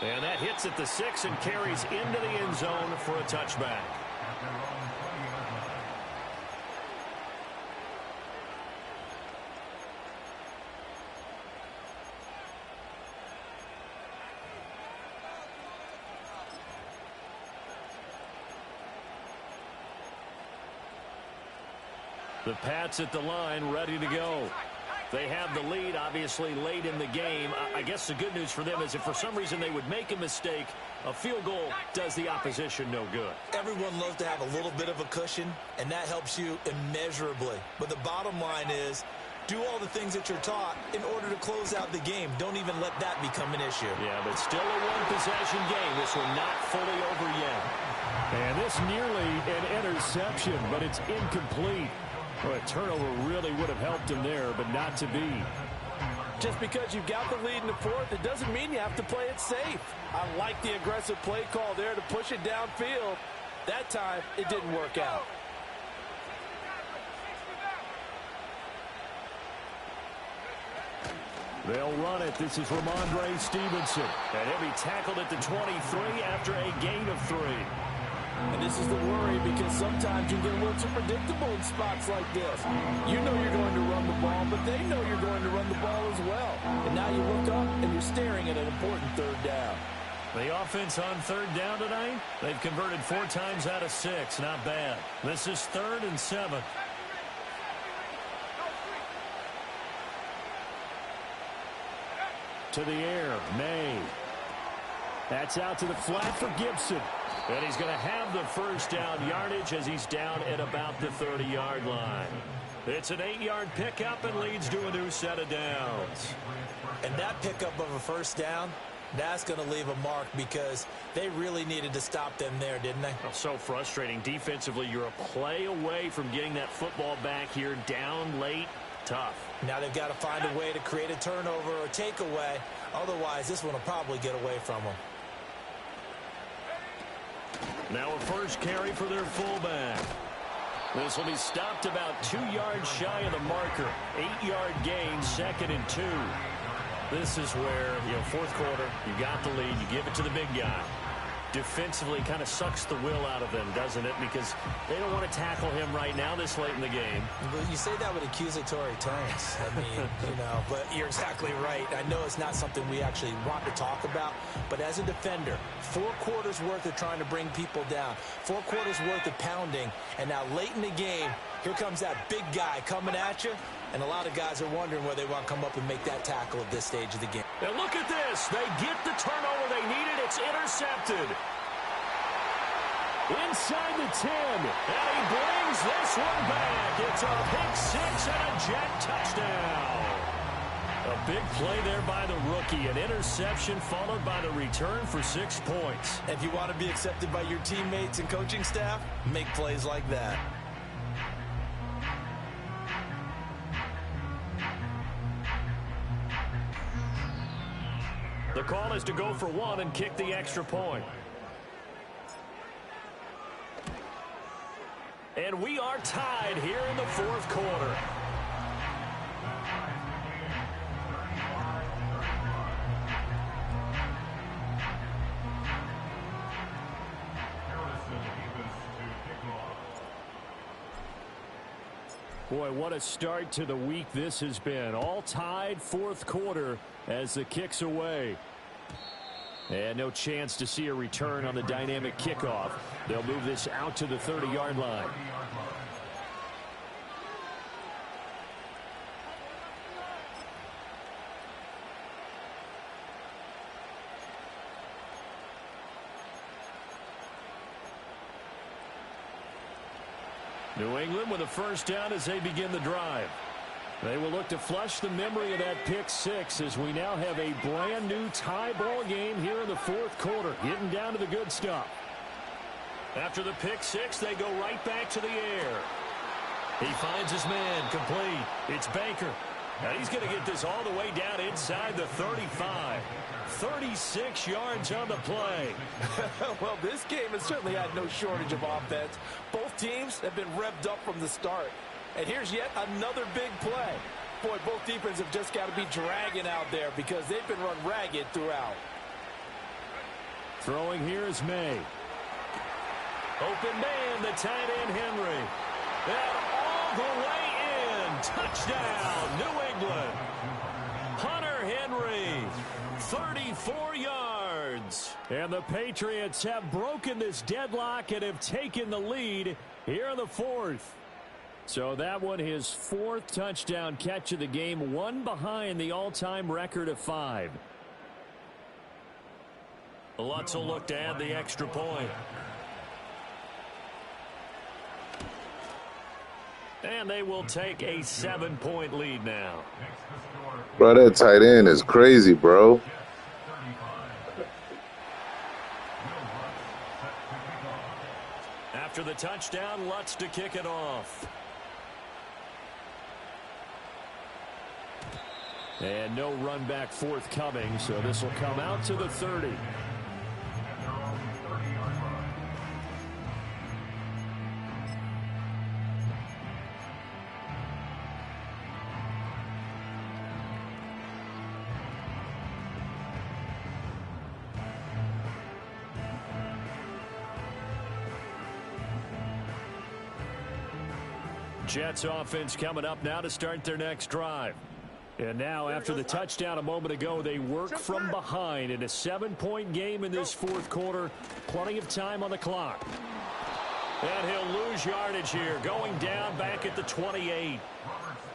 A: And that hits at the 6 and carries into the end zone for a touchback. The Pats at the line, ready to go. They have the lead, obviously, late in the game. I guess the good news for them is if for some reason they would make a mistake, a field goal does the opposition no good.
B: Everyone loves to have a little bit of a cushion, and that helps you immeasurably. But the bottom line is, do all the things that you're taught in order to close out the game. Don't even let that become an issue.
A: Yeah, but still a one-possession game. This one not fully over yet. And this nearly an interception, but it's incomplete. Well, a turnover really would have helped him there, but not to be.
B: Just because you've got the lead in the fourth, it doesn't mean you have to play it safe. I like the aggressive play call there to push it downfield. That time, it didn't work out.
A: They'll run it. This is Ramondre Stevenson. And he'll be tackled at the 23 after a gain of 3.
B: And this is the worry because sometimes you get a little too predictable in spots like this. You know you're going to run the ball, but they know you're going to run the ball as well. And now you look up and you're staring at an important third down.
A: The offense on third down tonight, they've converted 4 times out of 6. Not bad. This is 3rd and 7. To the air, May. That's out to the flat for Gibson. And he's going to have the first down yardage as he's down at about the 30-yard line. It's an 8-yard pickup and leads to a new set of downs.
B: And that pickup of a first down, that's going to leave a mark because they really needed to stop them there, didn't they?
A: Oh, so frustrating. Defensively, you're a play away from getting that football back here down late. Tough. Now
B: they've got to find a way to create a turnover or takeaway. Otherwise, this one will probably get away from them.
A: Now a first carry for their fullback. This will be stopped about 2 yards shy of the marker. 8-yard gain, 2nd and 2. This is where, fourth quarter, you got the lead, you give it to the big guy. Defensively kind of sucks the will out of them, doesn't it? Because they don't want to tackle him right now this late in the game.
B: You say that with accusatory tones. I mean, but you're exactly right. I know it's not something we actually want to talk about, but as a defender, 4 quarters worth of trying to bring people down, 4 quarters worth of pounding, and now late in the game, here comes that big guy coming at you, and a lot of guys are wondering whether they want to come up and make that tackle at this stage of the game.
A: And look at this. They get the turnover they needed. It's intercepted. Inside the 10. And he brings this one back. It's a pick 6 and a jet touchdown. A big play there by the rookie. An interception followed by the return for 6 points.
B: If you want to be accepted by your teammates and coaching staff, make plays like that.
A: The call is to go for 1 and kick the extra point. And we are tied here in the fourth quarter. Boy, what a start to the week this has been. All tied, fourth quarter as the kick's away. And no chance to see a return on the dynamic kickoff. They'll move this out to the 30-yard line. New England with a first down as they begin the drive. They will look to flush the memory of that pick 6 as we now have a brand new tie ball game here in the fourth quarter, getting down to the good stuff. After the pick 6, they go right back to the air. He finds his man, complete. It's Baker. Now he's going to get this all the way down inside the 35. 36 yards on the play.
B: Well, this game has certainly had no shortage of offense. Both teams have been revved up from the start. And here's yet another big play. Boy, both defenses have just got to be dragging out there because they've been run ragged throughout.
A: Throwing here is May. Open man, the tight end Henry. And all the way in. Touchdown, New England. Hunter Henry, 34 yards. And the Patriots have broken this deadlock and have taken the lead here in the fourth. So that one, his fourth touchdown catch of the game, one behind the all-time record of 5. Lutz will look to add the extra point. And they will take a 7-point lead now.
D: Bro, that tight end is crazy, bro.
A: After the touchdown, Lutz to kick it off. And no run back forthcoming, so this will come out to the 30. Jets offense coming up now to start their next drive. And now after the touchdown a moment ago, they work from behind in a 7-point game in this fourth quarter. Plenty of time on the clock. And he'll lose yardage here, going down back at the 28.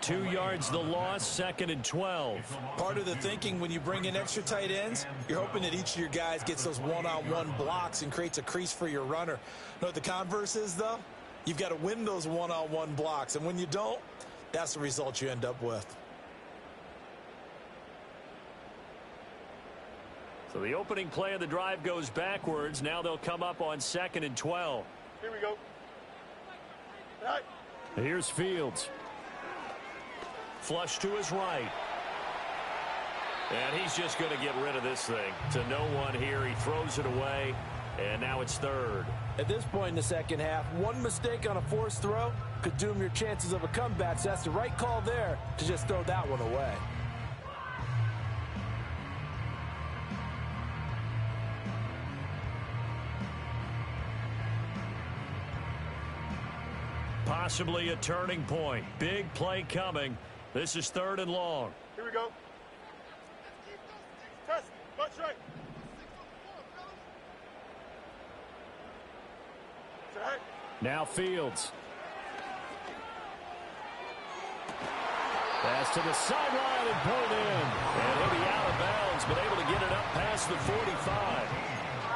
A: 2 yards the loss, 2nd and 12.
B: Part of the thinking when you bring in extra tight ends, you're hoping that each of your guys gets those one-on-one blocks and creates a crease for your runner. Know what the converse is, though? You've got to win those one-on-one blocks, and when you don't, that's the result you end up with.
A: So the opening play of the drive goes backwards. Now they'll come up on 2nd and 12.
C: Here we go. Right.
A: Here's Fields. Flush to his right. And he's just going to get rid of this thing. To no one here. He throws it away. And now it's 3rd.
B: At this point in the second half, one mistake on a forced throw could doom your chances of a comeback. So that's the right call there to just throw that one away.
A: Possibly a turning point. Big play coming. This is 3rd and long.
C: Here we go. Test. Butt straight. Right.
A: Now Fields. Pass to the sideline and pulled in. And he'll be out of bounds, but able to get it up past the 45.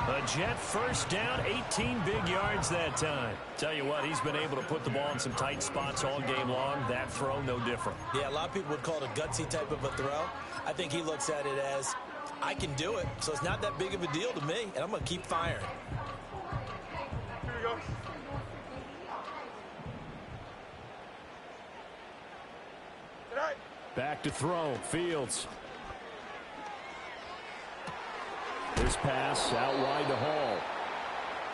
A: A Jet first down, 18 big yards that time. Tell you what, he's been able to put the ball in some tight spots all game long. That throw, no different.
B: Yeah, a lot of people would call it a gutsy type of a throw. I think he looks at it as, I can do it, so it's not that big of a deal to me, and I'm going to keep firing.
C: Here we go. Right.
A: Back to throw, Fields. This pass out wide to Hall.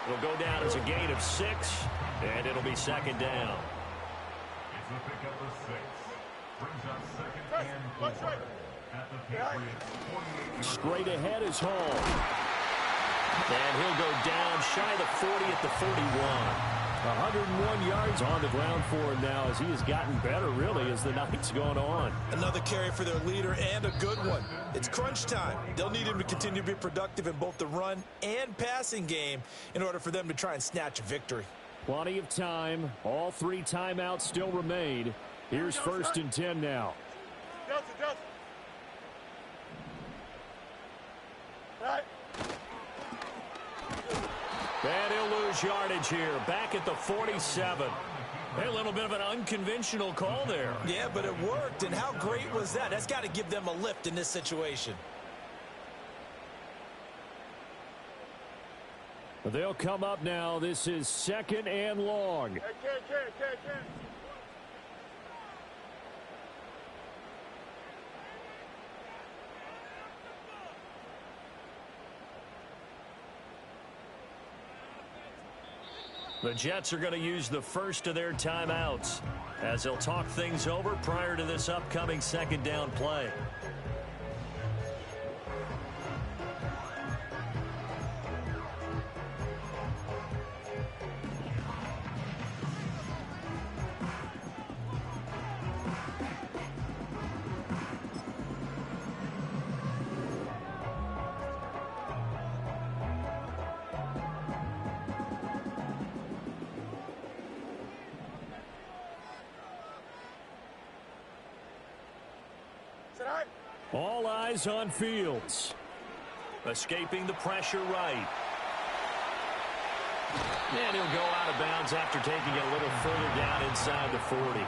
A: It'll go down as a gain of 6, and it'll be 2nd down.
E: It's a pickup of 6. Brings up 2nd and 4 at the Patriots 48.
A: Straight ahead is Hall. And he'll go down shy of the 40 at the 41. 101 yards on the ground for him now as he has gotten better, really, as the night's gone on.
B: Another carry for their leader and a good one. It's crunch time. They'll need him to continue to be productive in both the run and passing game in order for them to try and snatch a victory.
A: Plenty of time. All 3 timeouts still remain. Here's 1st and 10 now.
C: Delta. Right.
A: And he'll lose yardage here. Back at the 47. Hey, a little bit of an unconventional call there.
B: Yeah, but it worked. And how great was that? That's got to give them a lift in this situation.
A: They'll come up now. This is 2nd and long.
C: Hey, can.
A: The Jets are going to use the first of their timeouts as they'll talk things over prior to this upcoming 2nd down play. All eyes on Fields. Escaping the pressure right. And he'll go out of bounds after taking it a little further down inside the 40.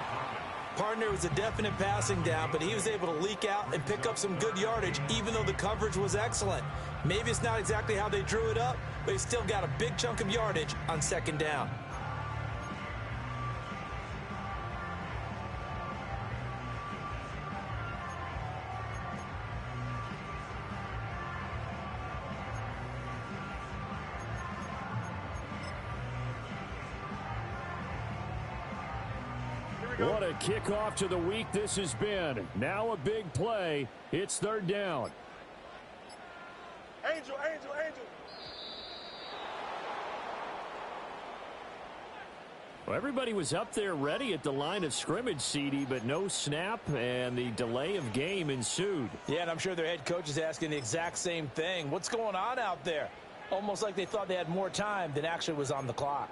B: Partner, was a definite passing down, but he was able to leak out and pick up some good yardage, even though the coverage was excellent. Maybe it's not exactly how they drew it up, but he still got a big chunk of yardage on second down.
A: What a kickoff to the week this has been. Now a big play. It's third down.
C: Angel.
A: Well, everybody was up there ready at the line of scrimmage, CD, but no snap, and the delay of game ensued.
B: Yeah, and I'm sure their head coach is asking the exact same thing. What's going on out there? Almost like they thought they had more time than actually was on the clock.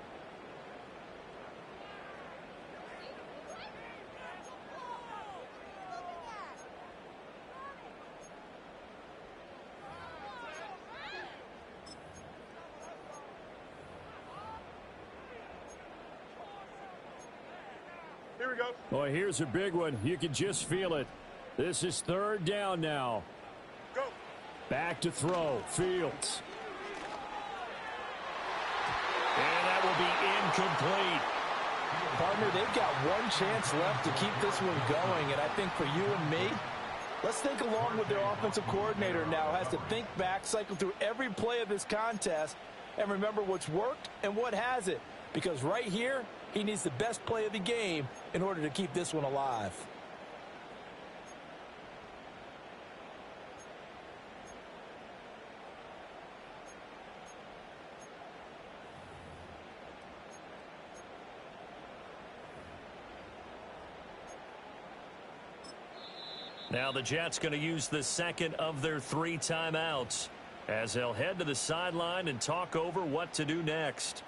C: Here we go.
A: Boy, here's a big one. You can just feel it. This is third down now.
C: Go.
A: Back to throw. Fields. And that will be incomplete.
B: Partner, they've got one chance left to keep this one going, and I think for you and me, let's think along with their offensive coordinator now. Has to think back, cycle through every play of this contest, and remember what's worked and what hasn't. Because right here, he needs the best play of the game in order to keep this one alive.
A: Now the Jets going to use the second of their 3 timeouts as they'll head to the sideline and talk over what to do next.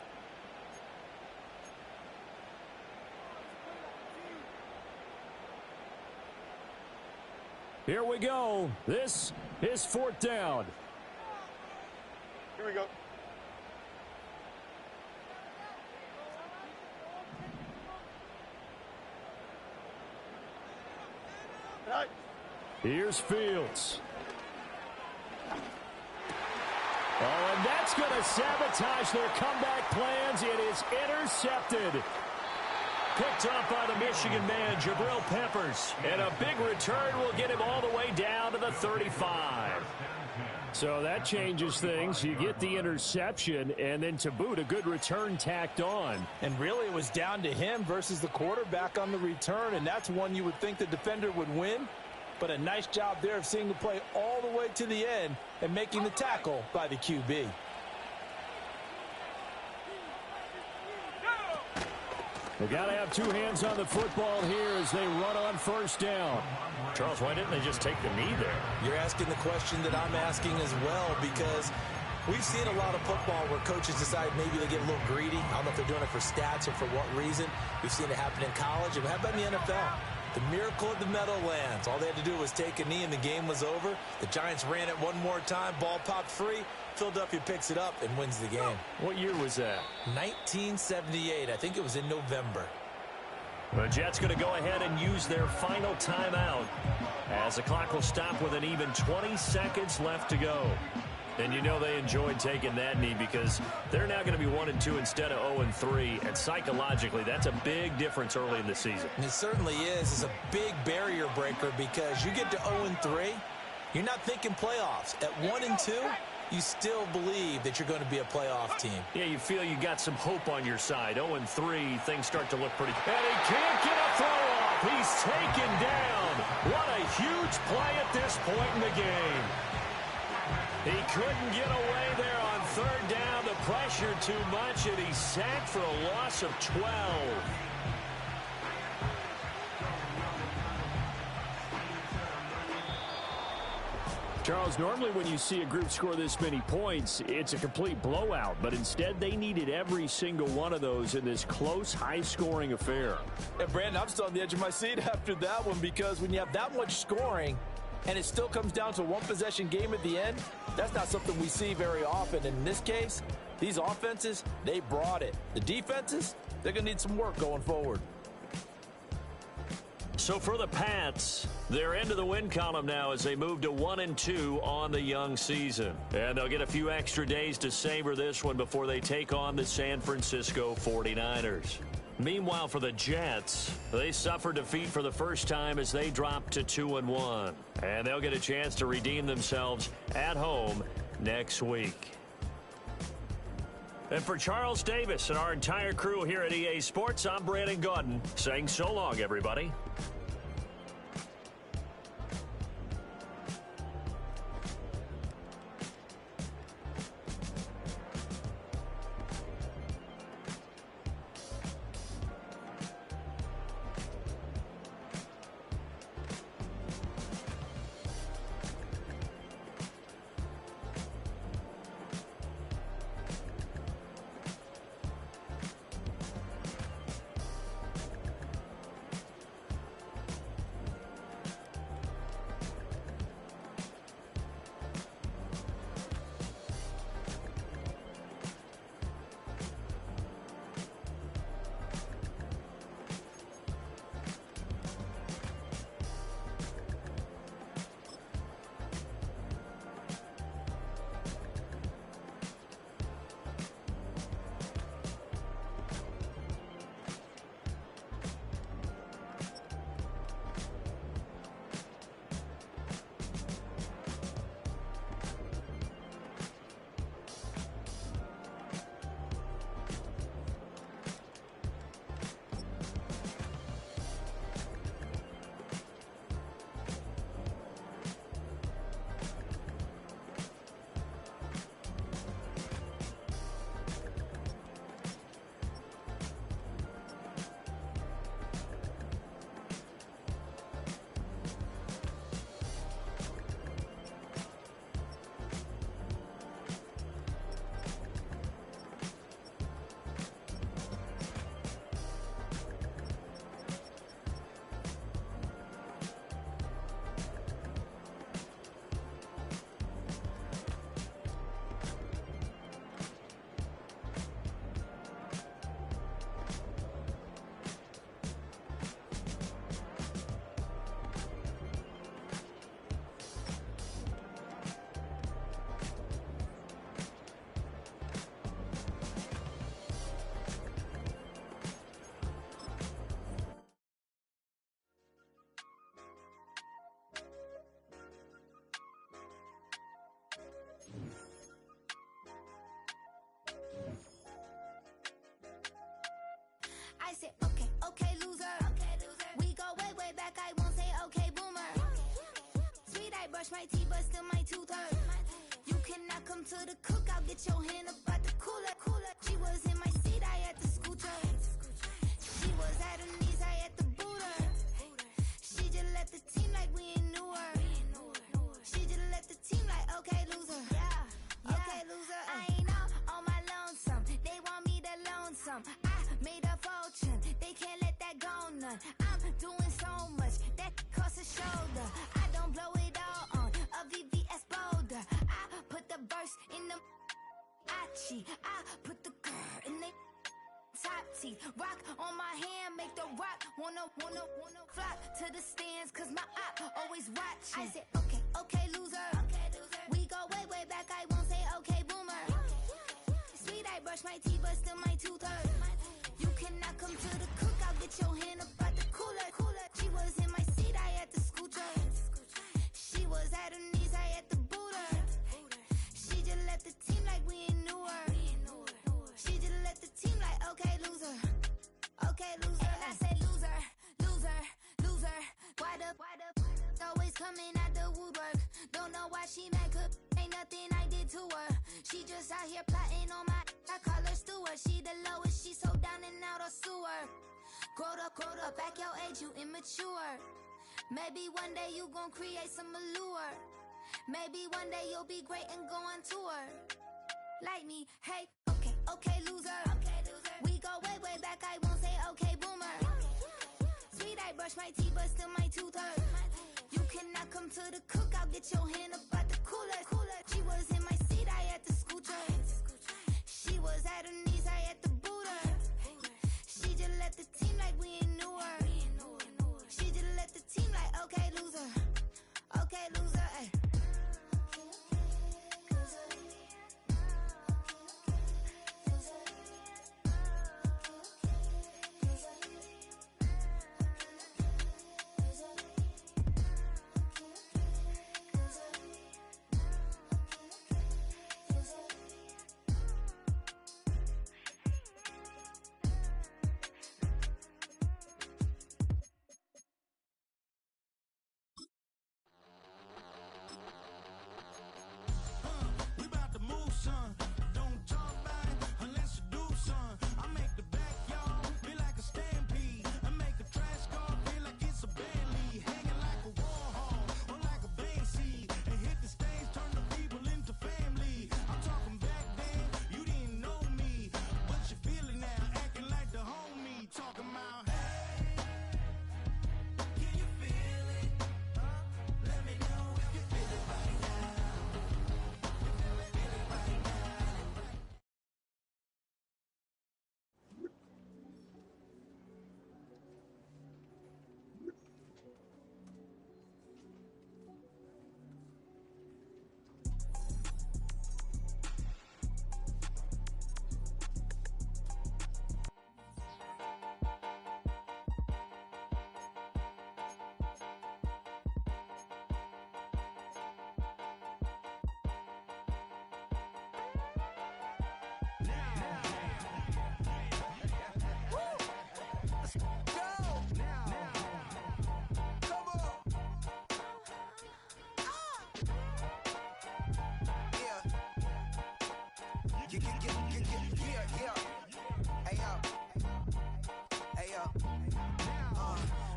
A: Here we go. This is fourth down.
C: Here we go. Right.
A: Here's Fields. Oh, and that's going to sabotage their comeback plans. It is intercepted. Picked up by the Michigan man, Jabril Peppers. And a big return will get him all the way down to the 35. So that changes things. You get the interception, and then to boot, a good return tacked on.
B: And really, it was down to him versus the quarterback on the return, and that's one you would think the defender would win. But a nice job there of seeing the play all the way to the end and making the tackle by the QB.
A: They got to have 2 hands on the football here as they run on first down. Charles, why didn't they just take the knee there?
B: You're asking the question that I'm asking as well, because we've seen a lot of football where coaches decide maybe they get a little greedy. I don't know if they're doing it for stats or for what reason. We've seen it happen in college. And how about in the NFL? The miracle of the Meadowlands. All they had to do was take a knee and the game was over. The Giants ran it one more time. Ball popped free. Philadelphia picks it up and wins the game.
A: What year was that?
B: 1978. I think it was in November.
A: The Jets going to go ahead and use their final timeout as the clock will stop with an even 20 seconds left to go. And you know they enjoyed taking that knee because they're now going to be 1-2 instead of 0-3. And psychologically, that's a big difference early in the season.
B: And it certainly is. It's a big barrier breaker because you get to 0-3, you're not thinking playoffs. At 1-2, you still believe that you're going to be a playoff team.
A: Yeah, you feel you got some hope on your side. 0-3, things start to look pretty. And he can't get a throw off. He's taken down. What a huge play at this point in the game. He couldn't get away there on third down. The pressure too much, and he's sacked for a loss of 12. Charles, normally when you see a group score this many points, it's a complete blowout. But instead, they needed every single one of those in this close, high-scoring affair.
B: And, Brandon, I'm still on the edge of my seat after that one because when you have that much scoring, and it still comes down to a one-possession game at the end, that's not something we see very often. In this case, these offenses, they brought it. The defenses, they're going to need some work going forward.
A: So for the Pats, they're into the win column now as they move to 1-2 on the young season. And they'll get a few extra days to savor this one before they take on the San Francisco 49ers. Meanwhile, for the Jets, they suffered defeat for the first time as they dropped to 2-1. And they'll get a chance to redeem themselves at home next week. And for Charles Davis and our entire crew here at EA Sports, I'm Brandon Gaudin saying so long, everybody.
F: I said, okay, okay, loser. We go way, way back. I won't say, okay, boomer. Sweet, I brush my teeth, but still my tooth hurt. You cannot come to the cookout. Get your hand up at the cooler. She was in my seat. I had to scoot her. She was at her knees. I had to boot her. She just left the team like we ain't knew her. She just left the team like, okay, loser. Yeah, okay, loser. I ain't out on my lonesome. They want me to loan some. I made a fortune. They can't let that go none. I'm doing so much that costs a shoulder. I don't blow it all on a VVS boulder. I put the verse in the Achi. I put the girl in the top teeth. Rock on my hand, make the rock wanna flock to the stands, cause my eye always watching. I said, okay, okay, loser. We go way, way back. I won't say, okay, boomer. Sweet, I brush my teeth, but still my tooth hurt. You cannot come to the cookout. Get your hand up at the cooler. She was in my seat. I had to scoot her. She was at her knees. I had to boot her. She just left the team like we ain't knew her. She just left the team like, okay, loser. Okay, loser. And I said, loser, loser, loser. Why the always coming at the woodwork? Don't know why she mad, cause ain't nothing I did to her. She just out here plotting on my, I call her steward. She the lowest, she so down and out of sewer. Growed up, back your age, you immature. Maybe one day you gon' create some allure. Maybe one day you'll be great and go on tour. Like me, hey, okay, okay, loser. We go way, way back, I won't say, okay, boomer. Sweet, I brush my teeth, but still my tooth hurt. You cannot come to the cookout, get your hand up out the cooler. She was in my seat, I had to scoot her. She was at her knees, I had to boot her. She just left the team like we ain't knew her. She just left the team like, okay, loser. Okay, loser, ayy.
G: We about to move, son. Don't talk about it unless you do, son. I make the backyard feel like a stampede. I make a trash car feel like it's a band lead. Hanging like a war hall or like a band seed. And hit the stage, turn the people into family. I'm talking back then, you didn't know me. But you feel it now, acting like the homie. Talking about, hey, can you feel it? Let me know if you feel it right now.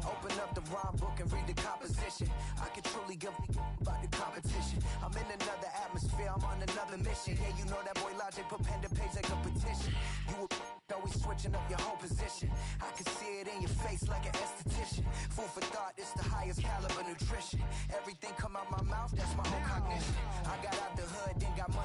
G: Open up the rhyme book and read the composition. I can truly give about the competition. I'm in another atmosphere, I'm on another mission. Yeah, you know that boy Logic put pen to page like a petition. You always switching up your whole position. I can see it in your face like an esthetician. Food for thought, it's the highest caliber nutrition. Everything come out my mouth, that's my own cognition. I got out the hood, then got money.